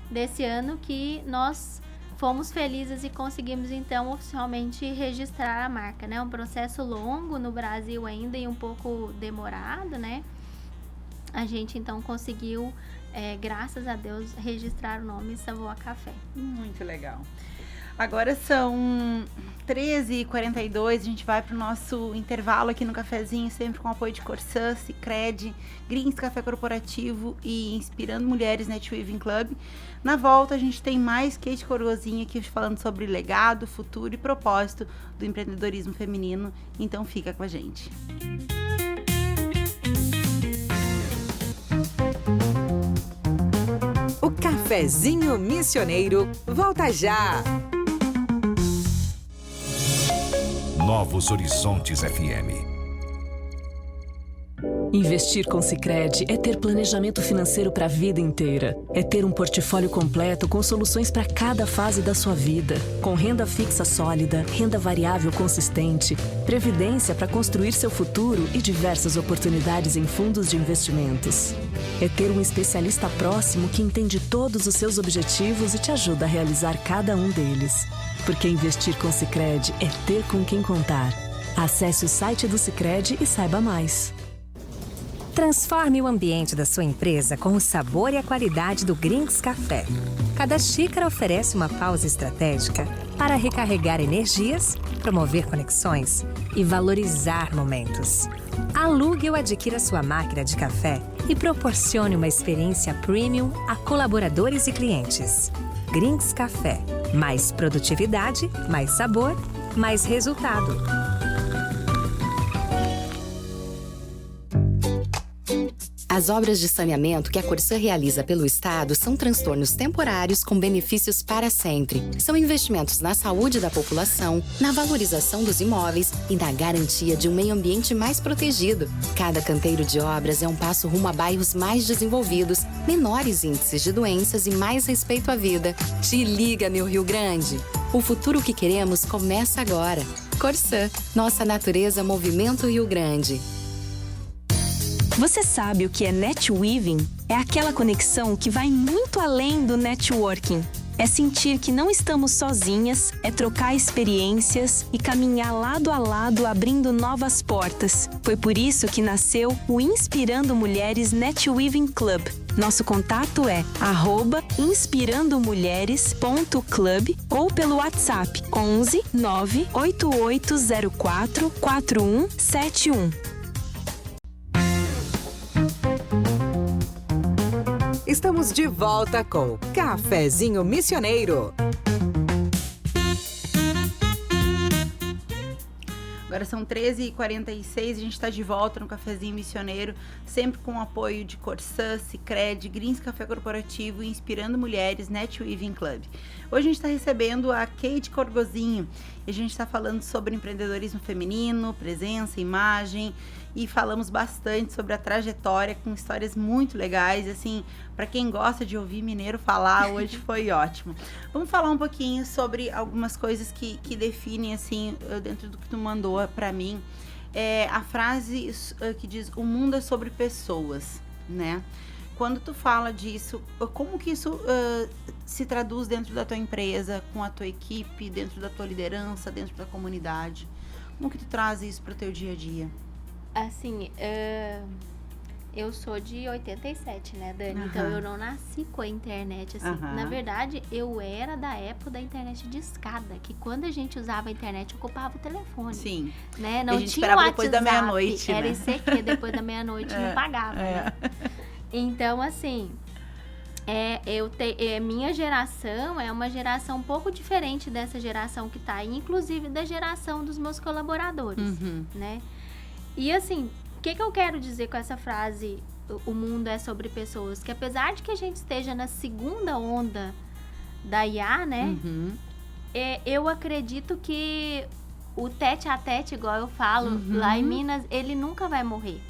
desse ano que nós fomos felizes e conseguimos então oficialmente registrar a marca, né? Um processo longo no Brasil ainda e um pouco demorado, né? A gente então conseguiu, graças a Deus, registrar o nome Savoir Café. Muito legal. Agora são 13h42, a gente vai para o nosso intervalo aqui no cafezinho, sempre com apoio de Corsã, Sicredi, Grings Café Corporativo e Inspirando Mulheres Net Weaving Club. Na volta a gente tem mais Kate Coroazinha aqui falando sobre legado, futuro e propósito do empreendedorismo feminino, então fica com a gente. O Cafezinho Missioneiro volta já! Novos Horizontes FM. Investir com Sicredi é ter planejamento financeiro para a vida inteira. É ter um portfólio completo com soluções para cada fase da sua vida. Com renda fixa sólida, renda variável consistente, previdência para construir seu futuro e diversas oportunidades em fundos de investimentos. É ter um especialista próximo que entende todos os seus objetivos e te ajuda a realizar cada um deles. Porque investir com Sicredi é ter com quem contar. Acesse o site do Sicredi e saiba mais. Transforme o ambiente da sua empresa com o sabor e a qualidade do Grings Café. Cada xícara oferece uma pausa estratégica para recarregar energias, promover conexões e valorizar momentos. Alugue ou adquira sua máquina de café e proporcione uma experiência premium a colaboradores e clientes. Grings Café. Mais produtividade, mais sabor, mais resultado. As obras de saneamento que a Corsã realiza pelo Estado são transtornos temporários com benefícios para sempre. São investimentos na saúde da população, na valorização dos imóveis e na garantia de um meio ambiente mais protegido. Cada canteiro de obras é um passo rumo a bairros mais desenvolvidos, menores índices de doenças e mais respeito à vida. Te liga, meu Rio Grande! O futuro que queremos começa agora. Corsã, nossa natureza, movimento Rio Grande. Você sabe o que é Net Weaving? É aquela conexão que vai muito além do networking. É sentir que não estamos sozinhas, é trocar experiências e caminhar lado a lado abrindo novas portas. Foi por isso que nasceu o Inspirando Mulheres Net Weaving Club. Nosso contato é @inspirandomulheres.club ou pelo WhatsApp 11 98804 4171. Estamos de volta com Cafezinho Missioneiro. Agora são 13h46, a gente está de volta no Cafezinho Missioneiro, sempre com o apoio de Corsã, Sicredi, Greens Café Corporativo e Inspirando Mulheres, NetWeaving Club. Hoje a gente está recebendo a Kate Corgozinho e a gente está falando sobre empreendedorismo feminino, presença, imagem, e falamos bastante sobre a trajetória com histórias muito legais, assim, para quem gosta de ouvir mineiro falar, hoje foi ótimo. Vamos falar um pouquinho sobre algumas coisas que definem, assim, dentro do que tu mandou para mim, a frase que diz, o mundo é sobre pessoas, né? Quando tu fala disso, como que isso se traduz dentro da tua empresa, com a tua equipe, dentro da tua liderança, dentro da comunidade? Como que tu traz isso para o teu dia a dia? Assim, eu sou de 87, né, Dani? Então, eu não nasci com a internet, assim. Na verdade, eu era da época da internet de escada, que quando a gente usava a internet, ocupava o telefone. Sim. Né? Não a gente tinha esperava WhatsApp, depois da meia-noite, era né? ICQ, depois da meia-noite não pagava, né? Então, assim, minha geração é uma geração um pouco diferente dessa geração que tá aí, inclusive da geração dos meus colaboradores, né? E assim, o que eu quero dizer com essa frase, o mundo é sobre pessoas? Que apesar de que a gente esteja na segunda onda da IA, né? Eu acredito que o tete a tete, igual eu falo, lá em Minas, ele nunca vai morrer.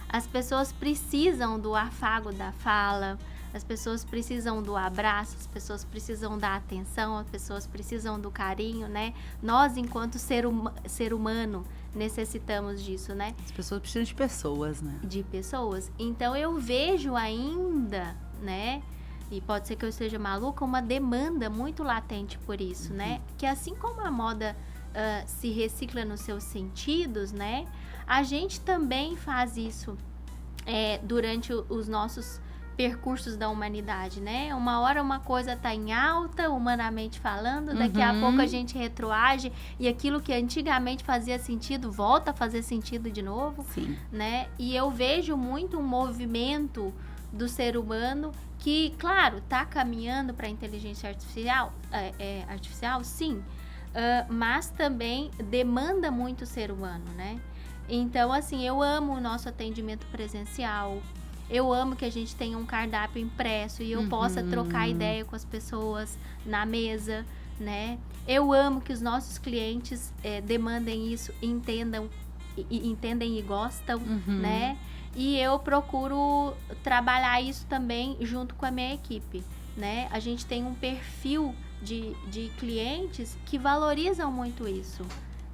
As pessoas precisam do afago da fala, as pessoas precisam do abraço, as pessoas precisam da atenção, as pessoas precisam do carinho, né? Nós, enquanto ser humano, necessitamos disso, né? As pessoas precisam de pessoas, né? De pessoas. Então, eu vejo ainda, né? E pode ser que eu esteja maluca, uma demanda muito latente por isso, né? Que assim como a moda se recicla nos seus sentidos, né? A gente também faz isso durante os nossos percursos da humanidade, né? Uma hora uma coisa tá em alta, humanamente falando, daqui a pouco a gente retroage e aquilo que antigamente fazia sentido volta a fazer sentido de novo, né? E eu vejo muito um movimento do ser humano que, claro, tá caminhando para a inteligência artificial, sim, mas também demanda muito o ser humano, né? Então, assim, eu amo o nosso atendimento presencial. Eu amo que a gente tenha um cardápio impresso e eu possa trocar ideia com as pessoas na mesa, né? Eu amo que os nossos clientes demandem isso, entendem e gostam, né? E eu procuro trabalhar isso também junto com a minha equipe, né? A gente tem um perfil de clientes que valorizam muito isso,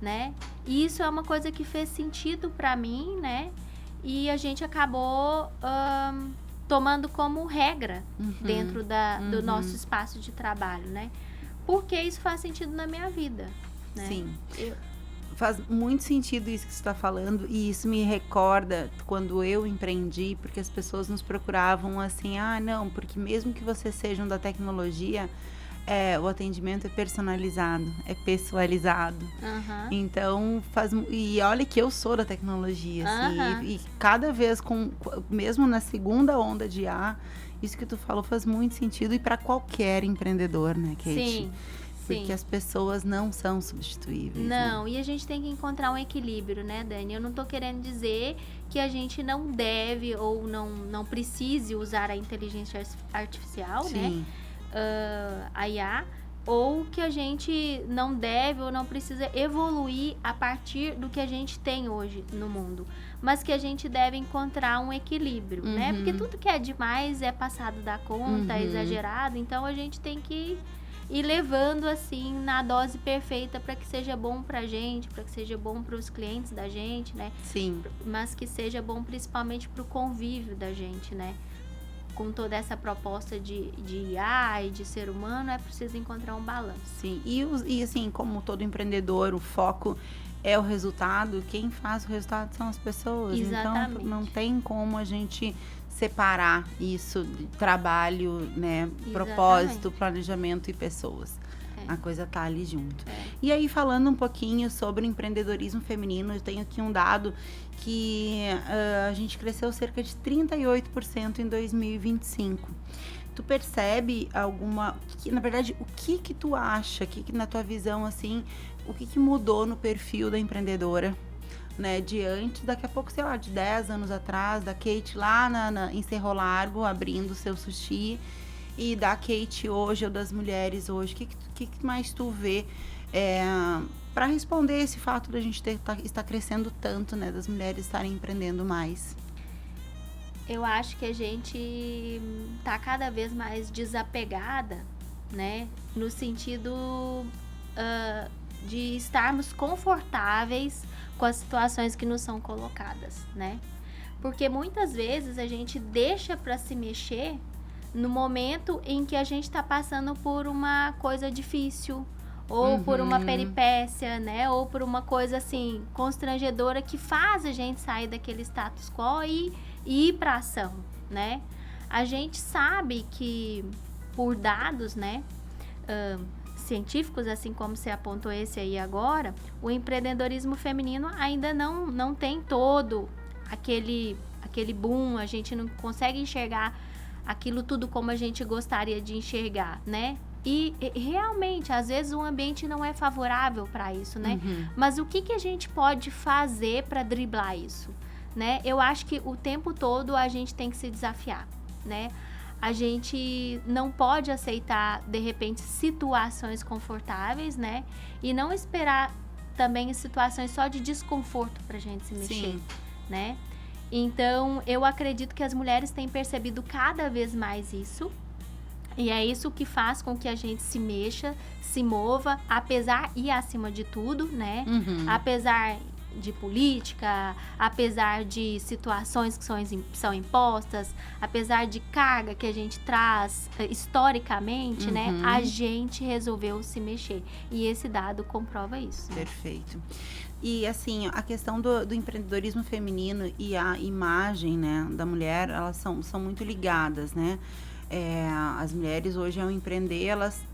né? E isso é uma coisa que fez sentido para mim, né? E a gente acabou tomando como regra dentro do nosso espaço de trabalho, né? Porque isso faz sentido na minha vida, né? Sim. Faz muito sentido isso que você está falando, e isso me recorda quando eu empreendi, porque as pessoas nos procuravam assim, não, porque mesmo que vocês sejam da tecnologia, o atendimento é personalizado, é pessoalizado. Então, e olha que eu sou da tecnologia, assim, e cada vez, mesmo na segunda onda de IA, isso que tu falou faz muito sentido, e para qualquer empreendedor, né, Kate? Sim. Porque as pessoas não são substituíveis. Não, né? E a gente tem que encontrar um equilíbrio, né, Dani? Eu não tô querendo dizer que a gente não deve ou não precise usar a inteligência artificial, né? A IA, ou que a gente não deve ou não precisa evoluir a partir do que a gente tem hoje no mundo, mas que a gente deve encontrar um equilíbrio, né? Porque tudo que é demais é passado da conta, é exagerado, então a gente tem que ir levando assim na dose perfeita para que seja bom pra gente, para que seja bom para os clientes da gente, né? Sim. Mas que seja bom principalmente para o convívio da gente, né? Com toda essa proposta de IA e de ser humano, é preciso encontrar um balanço. Sim, e assim, como todo empreendedor, o foco é o resultado, quem faz o resultado são as pessoas. Exatamente. Então, não tem como a gente separar isso de trabalho, né, propósito, planejamento e pessoas. A coisa tá ali junto. E aí, falando um pouquinho sobre empreendedorismo feminino, eu tenho aqui um dado que a gente cresceu cerca de 38% em 2025. tu percebe na verdade, o que tu acha, que na tua visão, assim, o que mudou no perfil da empreendedora, né, de antes, daqui a pouco, sei lá, de 10 anos atrás, da Kate lá em Cerro Largo, abrindo o seu sushi, e da Kate hoje, ou das mulheres hoje, o que mais tu vê para responder esse fato da gente estar crescendo tanto, né, das mulheres estarem empreendendo mais? Eu acho que a gente tá cada vez mais desapegada, né, no sentido de estarmos confortáveis com as situações que nos são colocadas, né? Porque muitas vezes a gente deixa para se mexer no momento em que a gente está passando por uma coisa difícil, ou por uma peripécia, né? Ou por uma coisa assim constrangedora que faz a gente sair daquele status quo e ir para ação, né? A gente sabe que por dados, né, científicos, assim como você apontou esse aí agora, o empreendedorismo feminino ainda não tem todo aquele boom, a gente não consegue enxergar aquilo tudo como a gente gostaria de enxergar, né? E realmente, às vezes o ambiente não é favorável para isso, né? Mas o que a gente pode fazer para driblar isso, né? Eu acho que o tempo todo a gente tem que se desafiar, né? A gente não pode aceitar, de repente, situações confortáveis, né? E não esperar também situações só de desconforto pra gente se mexer, né? Então, eu acredito que as mulheres têm percebido cada vez mais isso. E é isso que faz com que a gente se mexa, se mova, apesar e acima de tudo, né? Apesar de política, apesar de situações que são impostas, apesar de carga que a gente traz historicamente, né? A gente resolveu se mexer. E esse dado comprova isso. Perfeito. E assim, a questão do empreendedorismo feminino e a imagem, né, da mulher, elas são muito ligadas, né? As mulheres hoje, ao empreender, elas...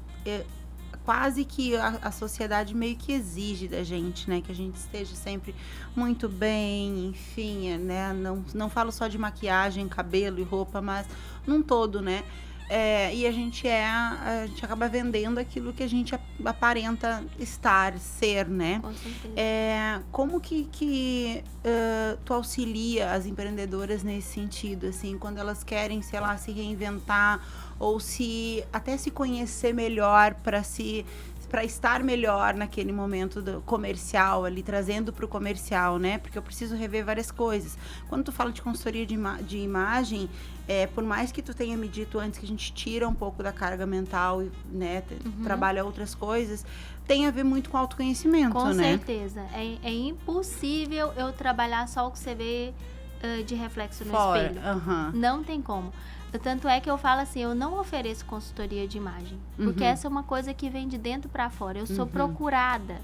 quase que a sociedade meio que exige da gente, né? Que a gente esteja sempre muito bem, enfim, né? Não falo só de maquiagem, cabelo e roupa, mas num todo, né? E a gente acaba vendendo aquilo que a gente aparenta ser, né? Com certeza. Como que tu auxilia as empreendedoras nesse sentido, assim, quando elas querem, sei lá, se reinventar ou até se conhecer melhor para estar melhor naquele momento do comercial ali, trazendo para o comercial, né? Porque eu preciso rever várias coisas. Quando tu fala de consultoria de imagem, por mais que tu tenha me dito antes que a gente tira um pouco da carga mental e, né, trabalha outras coisas, tem a ver muito com autoconhecimento, com né? Com certeza. É impossível eu trabalhar só o que você vê de reflexo no espelho. Não tem como. Tanto é que eu falo assim, eu não ofereço consultoria de imagem, porque essa é uma coisa que vem de dentro para fora. Eu sou procurada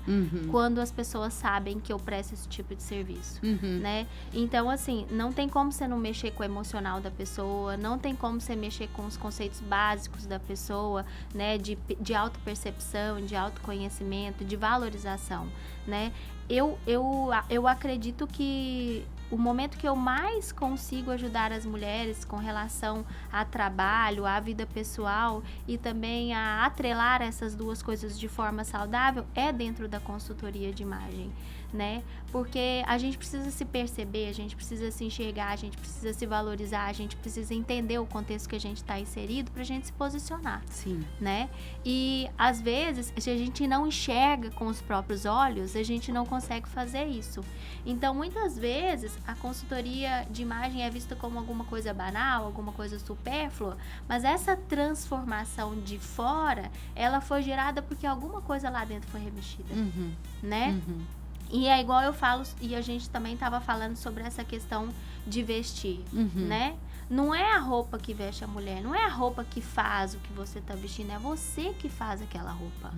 quando as pessoas sabem que eu presto esse tipo de serviço, né? Então, assim, não tem como você não mexer com o emocional da pessoa, não tem como você mexer com os conceitos básicos da pessoa, né? De autopercepção, de autoconhecimento, de valorização, né? Eu acredito que o momento que eu mais consigo ajudar as mulheres com relação a trabalho, à vida pessoal e também a atrelar essas duas coisas de forma saudável é dentro da consultoria de imagem, né? Porque a gente precisa se perceber, a gente precisa se enxergar, a gente precisa se valorizar, a gente precisa entender o contexto que a gente está inserido pra gente se posicionar, né? E às vezes, se a gente não enxerga com os próprios olhos, a gente não consegue fazer isso. Então, muitas vezes, a consultoria de imagem é vista como alguma coisa banal, alguma coisa supérflua, mas essa transformação de fora, ela foi gerada porque alguma coisa lá dentro foi remexida, né? E é igual eu falo, e a gente também estava falando sobre essa questão de vestir, né? Não é a roupa que veste a mulher, não é a roupa que faz o que você está vestindo, é você que faz aquela roupa,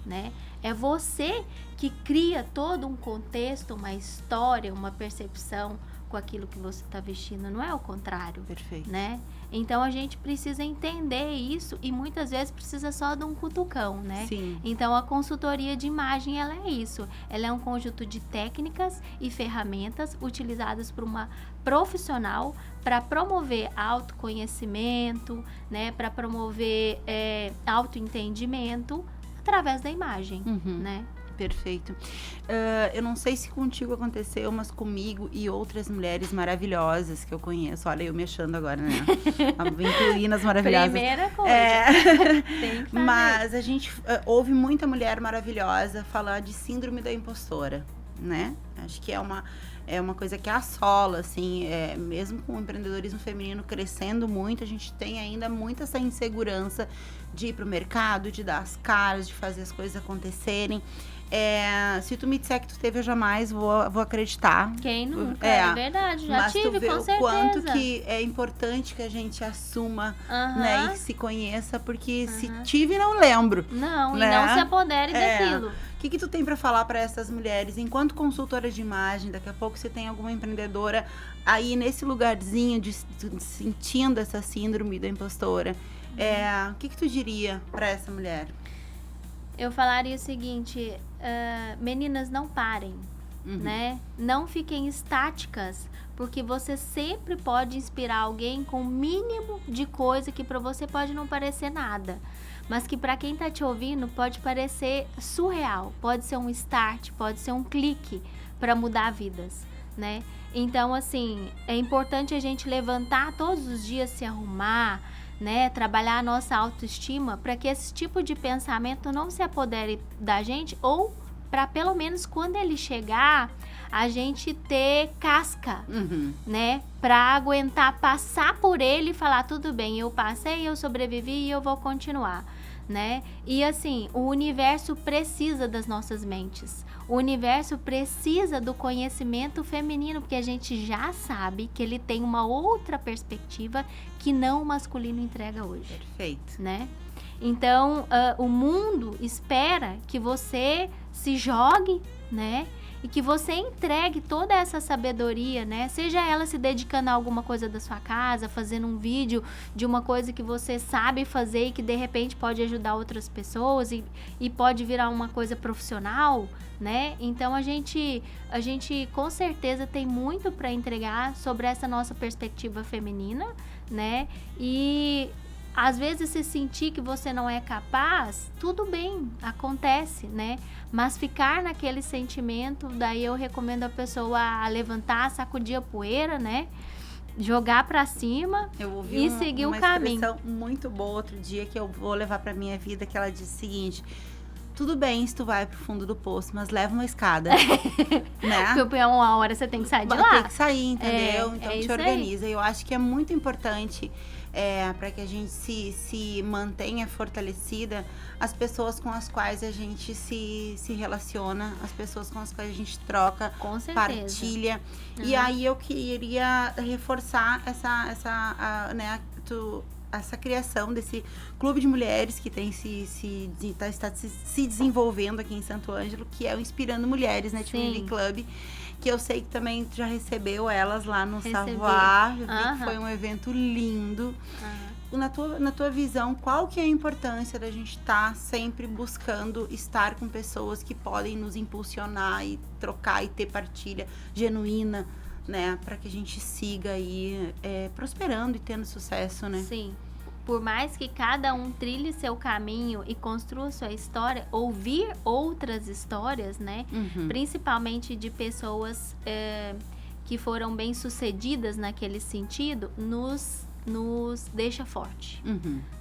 né? É você que cria todo um contexto, uma história, uma percepção com aquilo que você está vestindo, não é o contrário. Perfeito. Né? Então, a gente precisa entender isso e muitas vezes precisa só de um cutucão, né? Sim. Então, a consultoria de imagem, ela é isso. Ela é um conjunto de técnicas e ferramentas utilizadas por uma profissional para promover autoconhecimento, né? Para promover autoentendimento através da imagem, né? Perfeito. Eu não sei se contigo aconteceu, mas comigo e outras mulheres maravilhosas que eu conheço. Olha, eu me achando agora, né? Incluinas maravilhosas. Primeira coisa. Tem que fazer. Mas a gente ouve muita mulher maravilhosa falar de síndrome da impostora, né? Acho que é uma coisa que assola, assim, mesmo com o empreendedorismo feminino crescendo muito, a gente tem ainda muito essa insegurança de ir pro mercado, de dar as caras, de fazer as coisas acontecerem. Se tu me disser que tu teve, eu jamais vou acreditar. Quem nunca? É verdade, já tive, com certeza. Mas tu vê o quanto que é importante que a gente assuma, né, e se conheça, porque se tive, não lembro. Não, né? E não se apodere daquilo. O que tu tem para falar para essas mulheres, enquanto consultora de imagem? Daqui a pouco você tem alguma empreendedora aí nesse lugarzinho de sentindo essa síndrome da impostora. O que tu diria para essa mulher? Eu falaria o seguinte, meninas, não parem, né? Não fiquem estáticas, porque você sempre pode inspirar alguém com o mínimo de coisa que para você pode não parecer nada, mas que para quem tá te ouvindo pode parecer surreal, pode ser um start, pode ser um clique para mudar vidas, né? Então, assim, é importante a gente levantar todos os dias, se arrumar, né, trabalhar a nossa autoestima para que esse tipo de pensamento não se apodere da gente, ou para pelo menos quando ele chegar, a gente ter casca, né, para aguentar passar por ele e falar, tudo bem, eu passei, eu sobrevivi e eu vou continuar, né? E assim, o universo precisa das nossas mentes. O universo precisa do conhecimento feminino, porque a gente já sabe que ele tem uma outra perspectiva que não o masculino entrega hoje. Perfeito. Né? Então, o mundo espera que você se jogue, né? E que você entregue toda essa sabedoria, né? Seja ela se dedicando a alguma coisa da sua casa, fazendo um vídeo de uma coisa que você sabe fazer e que de repente pode ajudar outras pessoas e pode virar uma coisa profissional, né? Então a gente com certeza tem muito para entregar sobre essa nossa perspectiva feminina, né? E às vezes se sentir que você não é capaz, tudo bem, acontece, né? Mas ficar naquele sentimento, daí eu recomendo a pessoa a levantar, sacudir a poeira, né? Jogar pra cima e seguir o caminho. Uma expressão muito boa outro dia que eu vou levar pra minha vida, que ela diz o seguinte: tudo bem se tu vai pro fundo do poço, mas leva uma escada, né? Porque uma hora você tem que sair de lá. Tem que sair, entendeu? Então te organiza. Eu acho que é muito importante para que a gente se mantenha fortalecida, as pessoas com as quais a gente se relaciona, as pessoas com as quais a gente troca, partilha. E aí eu queria reforçar essa criação desse clube de mulheres que tem está se desenvolvendo aqui em Santo Ângelo, que é o Inspirando Mulheres, né? Netweaving Club, que eu sei que também já recebeu elas lá no Savoir. Eu vi que foi um evento lindo. Na tua visão, qual que é a importância da gente estar sempre buscando estar com pessoas que podem nos impulsionar e trocar e ter partilha genuína, né, para que a gente siga aí prosperando e tendo sucesso, né? Sim. Por mais que cada um trilhe seu caminho e construa sua história, ouvir outras histórias, né? Principalmente de pessoas que foram bem-sucedidas naquele sentido, nos deixa forte.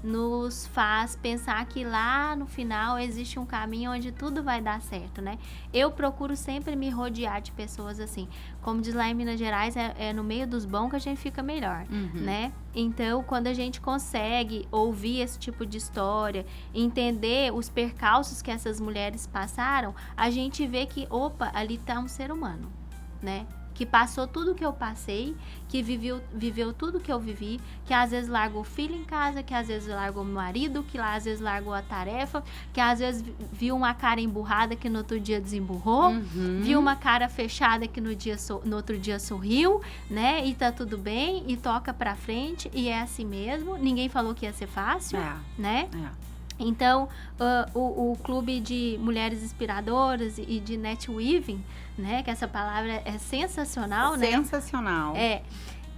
Nos faz pensar que lá no final existe um caminho onde tudo vai dar certo, né? Eu procuro sempre me rodear de pessoas assim. Como diz lá em Minas Gerais, é no meio dos bons que a gente fica melhor, né? Então, quando a gente consegue ouvir esse tipo de história, entender os percalços que essas mulheres passaram, a gente vê que, opa, ali tá um ser humano, né? Que passou tudo que eu passei, que viveu tudo que eu vivi, que às vezes largou o filho em casa, que às vezes largou o marido, que às vezes largou a tarefa, que às vezes viu uma cara emburrada que no outro dia desemburrou, viu uma cara fechada que no outro dia sorriu, né? E tá tudo bem, e toca pra frente, e é assim mesmo. Ninguém falou que ia ser fácil, né? Então, o clube de mulheres inspiradoras e de netweaving, né? Que essa palavra é sensacional, né? Sensacional.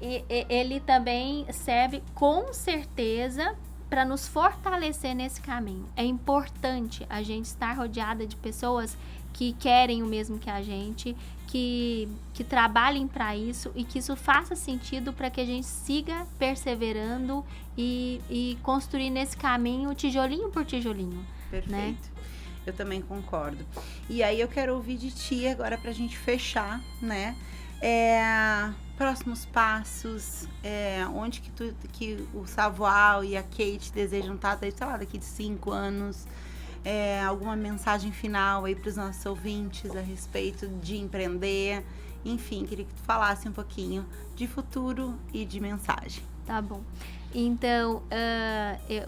ele também serve com certeza para nos fortalecer nesse caminho. É importante a gente estar rodeada de pessoas que querem o mesmo que a gente, que trabalhem para isso e que isso faça sentido para que a gente siga perseverando e construir nesse caminho tijolinho por tijolinho. Perfeito. Né? Eu também concordo. E aí eu quero ouvir de ti agora pra gente fechar, né? Próximos passos, onde que o Savoy e a Kate desejam estar, sei lá, daqui de 5 anos, alguma mensagem final aí pros nossos ouvintes a respeito de empreender, enfim, queria que tu falasse um pouquinho de futuro e de mensagem. Tá bom. Então,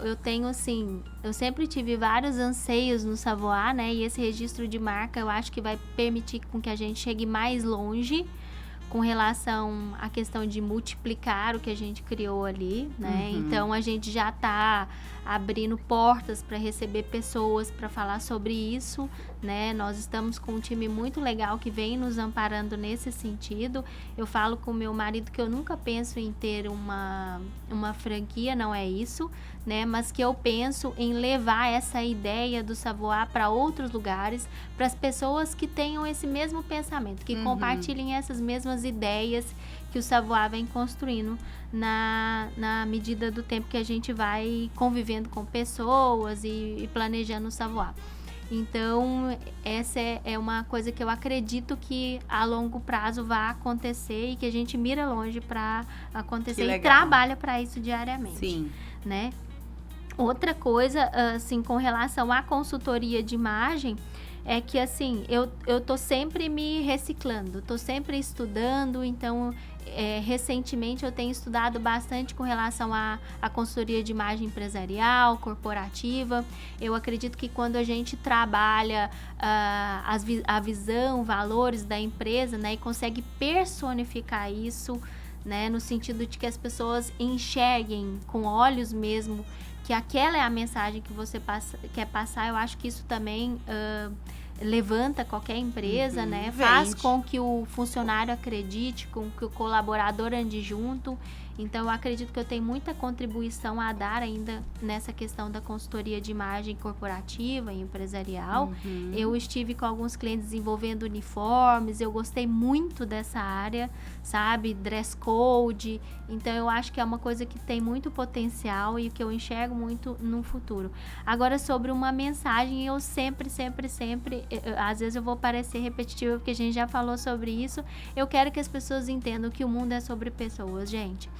eu tenho, assim, eu sempre tive vários anseios no Savoy, né? E esse registro de marca, eu acho que vai permitir com que a gente chegue mais longe com relação à questão de multiplicar o que a gente criou ali, né? Então, a gente já está abrindo portas para receber pessoas para falar sobre isso, né? Nós estamos com um time muito legal que vem nos amparando nesse sentido. Eu falo com o meu marido que eu nunca penso em ter uma franquia, não é isso, né? Mas que eu penso em levar essa ideia do Savoy para outros lugares, para as pessoas que tenham esse mesmo pensamento, que compartilhem essas mesmas ideias que o Savoy vem construindo na medida do tempo que a gente vai convivendo com pessoas e planejando o Savoy. Então, essa é uma coisa que eu acredito que a longo prazo vai acontecer e que a gente mira longe para acontecer e trabalha para isso diariamente. Sim. Né? Outra coisa, assim, com relação à consultoria de imagem, é que, assim, eu tô sempre me reciclando, tô sempre estudando, então, recentemente eu tenho estudado bastante com relação à consultoria de imagem empresarial, corporativa. Eu acredito que quando a gente trabalha a visão, valores da empresa, né, e consegue personificar isso, né, no sentido de que as pessoas enxerguem com olhos mesmo que aquela é a mensagem que você quer passar, eu acho que isso também levanta qualquer empresa, né? Faz com que o funcionário acredite, com que o colaborador ande junto. Então, eu acredito que eu tenho muita contribuição a dar ainda nessa questão da consultoria de imagem corporativa e empresarial. Eu estive com alguns clientes desenvolvendo uniformes, eu gostei muito dessa área, sabe? Dress code. Então, eu acho que é uma coisa que tem muito potencial e que eu enxergo muito no futuro. Agora, sobre uma mensagem, eu sempre, às vezes eu vou parecer repetitiva porque a gente já falou sobre isso. Eu quero que as pessoas entendam que o mundo é sobre pessoas, gente.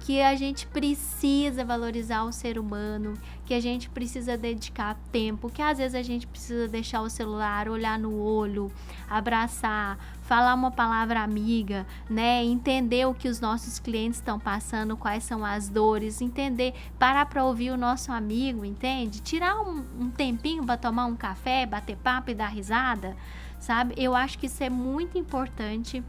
Que a gente precisa valorizar o ser humano, que a gente precisa dedicar tempo, que às vezes a gente precisa deixar o celular, olhar no olho, abraçar, falar uma palavra amiga, né? Entender o que os nossos clientes estão passando, quais são as dores, entender, parar para ouvir o nosso amigo, entende? Tirar um tempinho para tomar um café, bater papo e dar risada, sabe? Eu acho que isso é muito importante.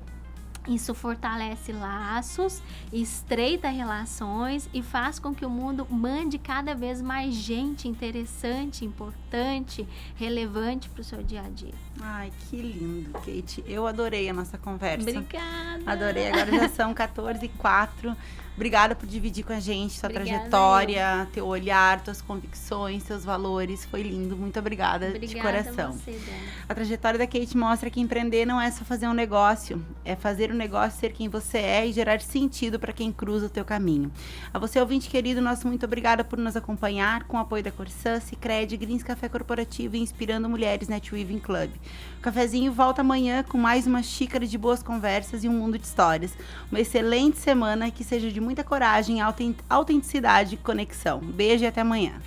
Isso fortalece laços, estreita relações e faz com que o mundo mande cada vez mais gente interessante, importante, relevante para o seu dia a dia. Ai, que lindo, Kate. Eu adorei a nossa conversa. Obrigada. Adorei. Agora já são 14h04. Obrigada por dividir com a gente sua trajetória, teu olhar, tuas convicções, seus valores. Foi lindo. Muito obrigada de coração. Você, Dani. A trajetória da Kate mostra que empreender não é só fazer um negócio, é fazer o negócio ser quem você é e gerar sentido para quem cruza o teu caminho. A você, ouvinte querido, nosso muito obrigada por nos acompanhar com o apoio da Corsã, Sicredi, Grins Café Corporativo e Inspirando Mulheres NetWeaving Club. O cafezinho volta amanhã com mais uma xícara de boas conversas e um mundo de histórias. Uma excelente semana que seja de muita coragem, autenticidade e conexão. Beijo e até amanhã.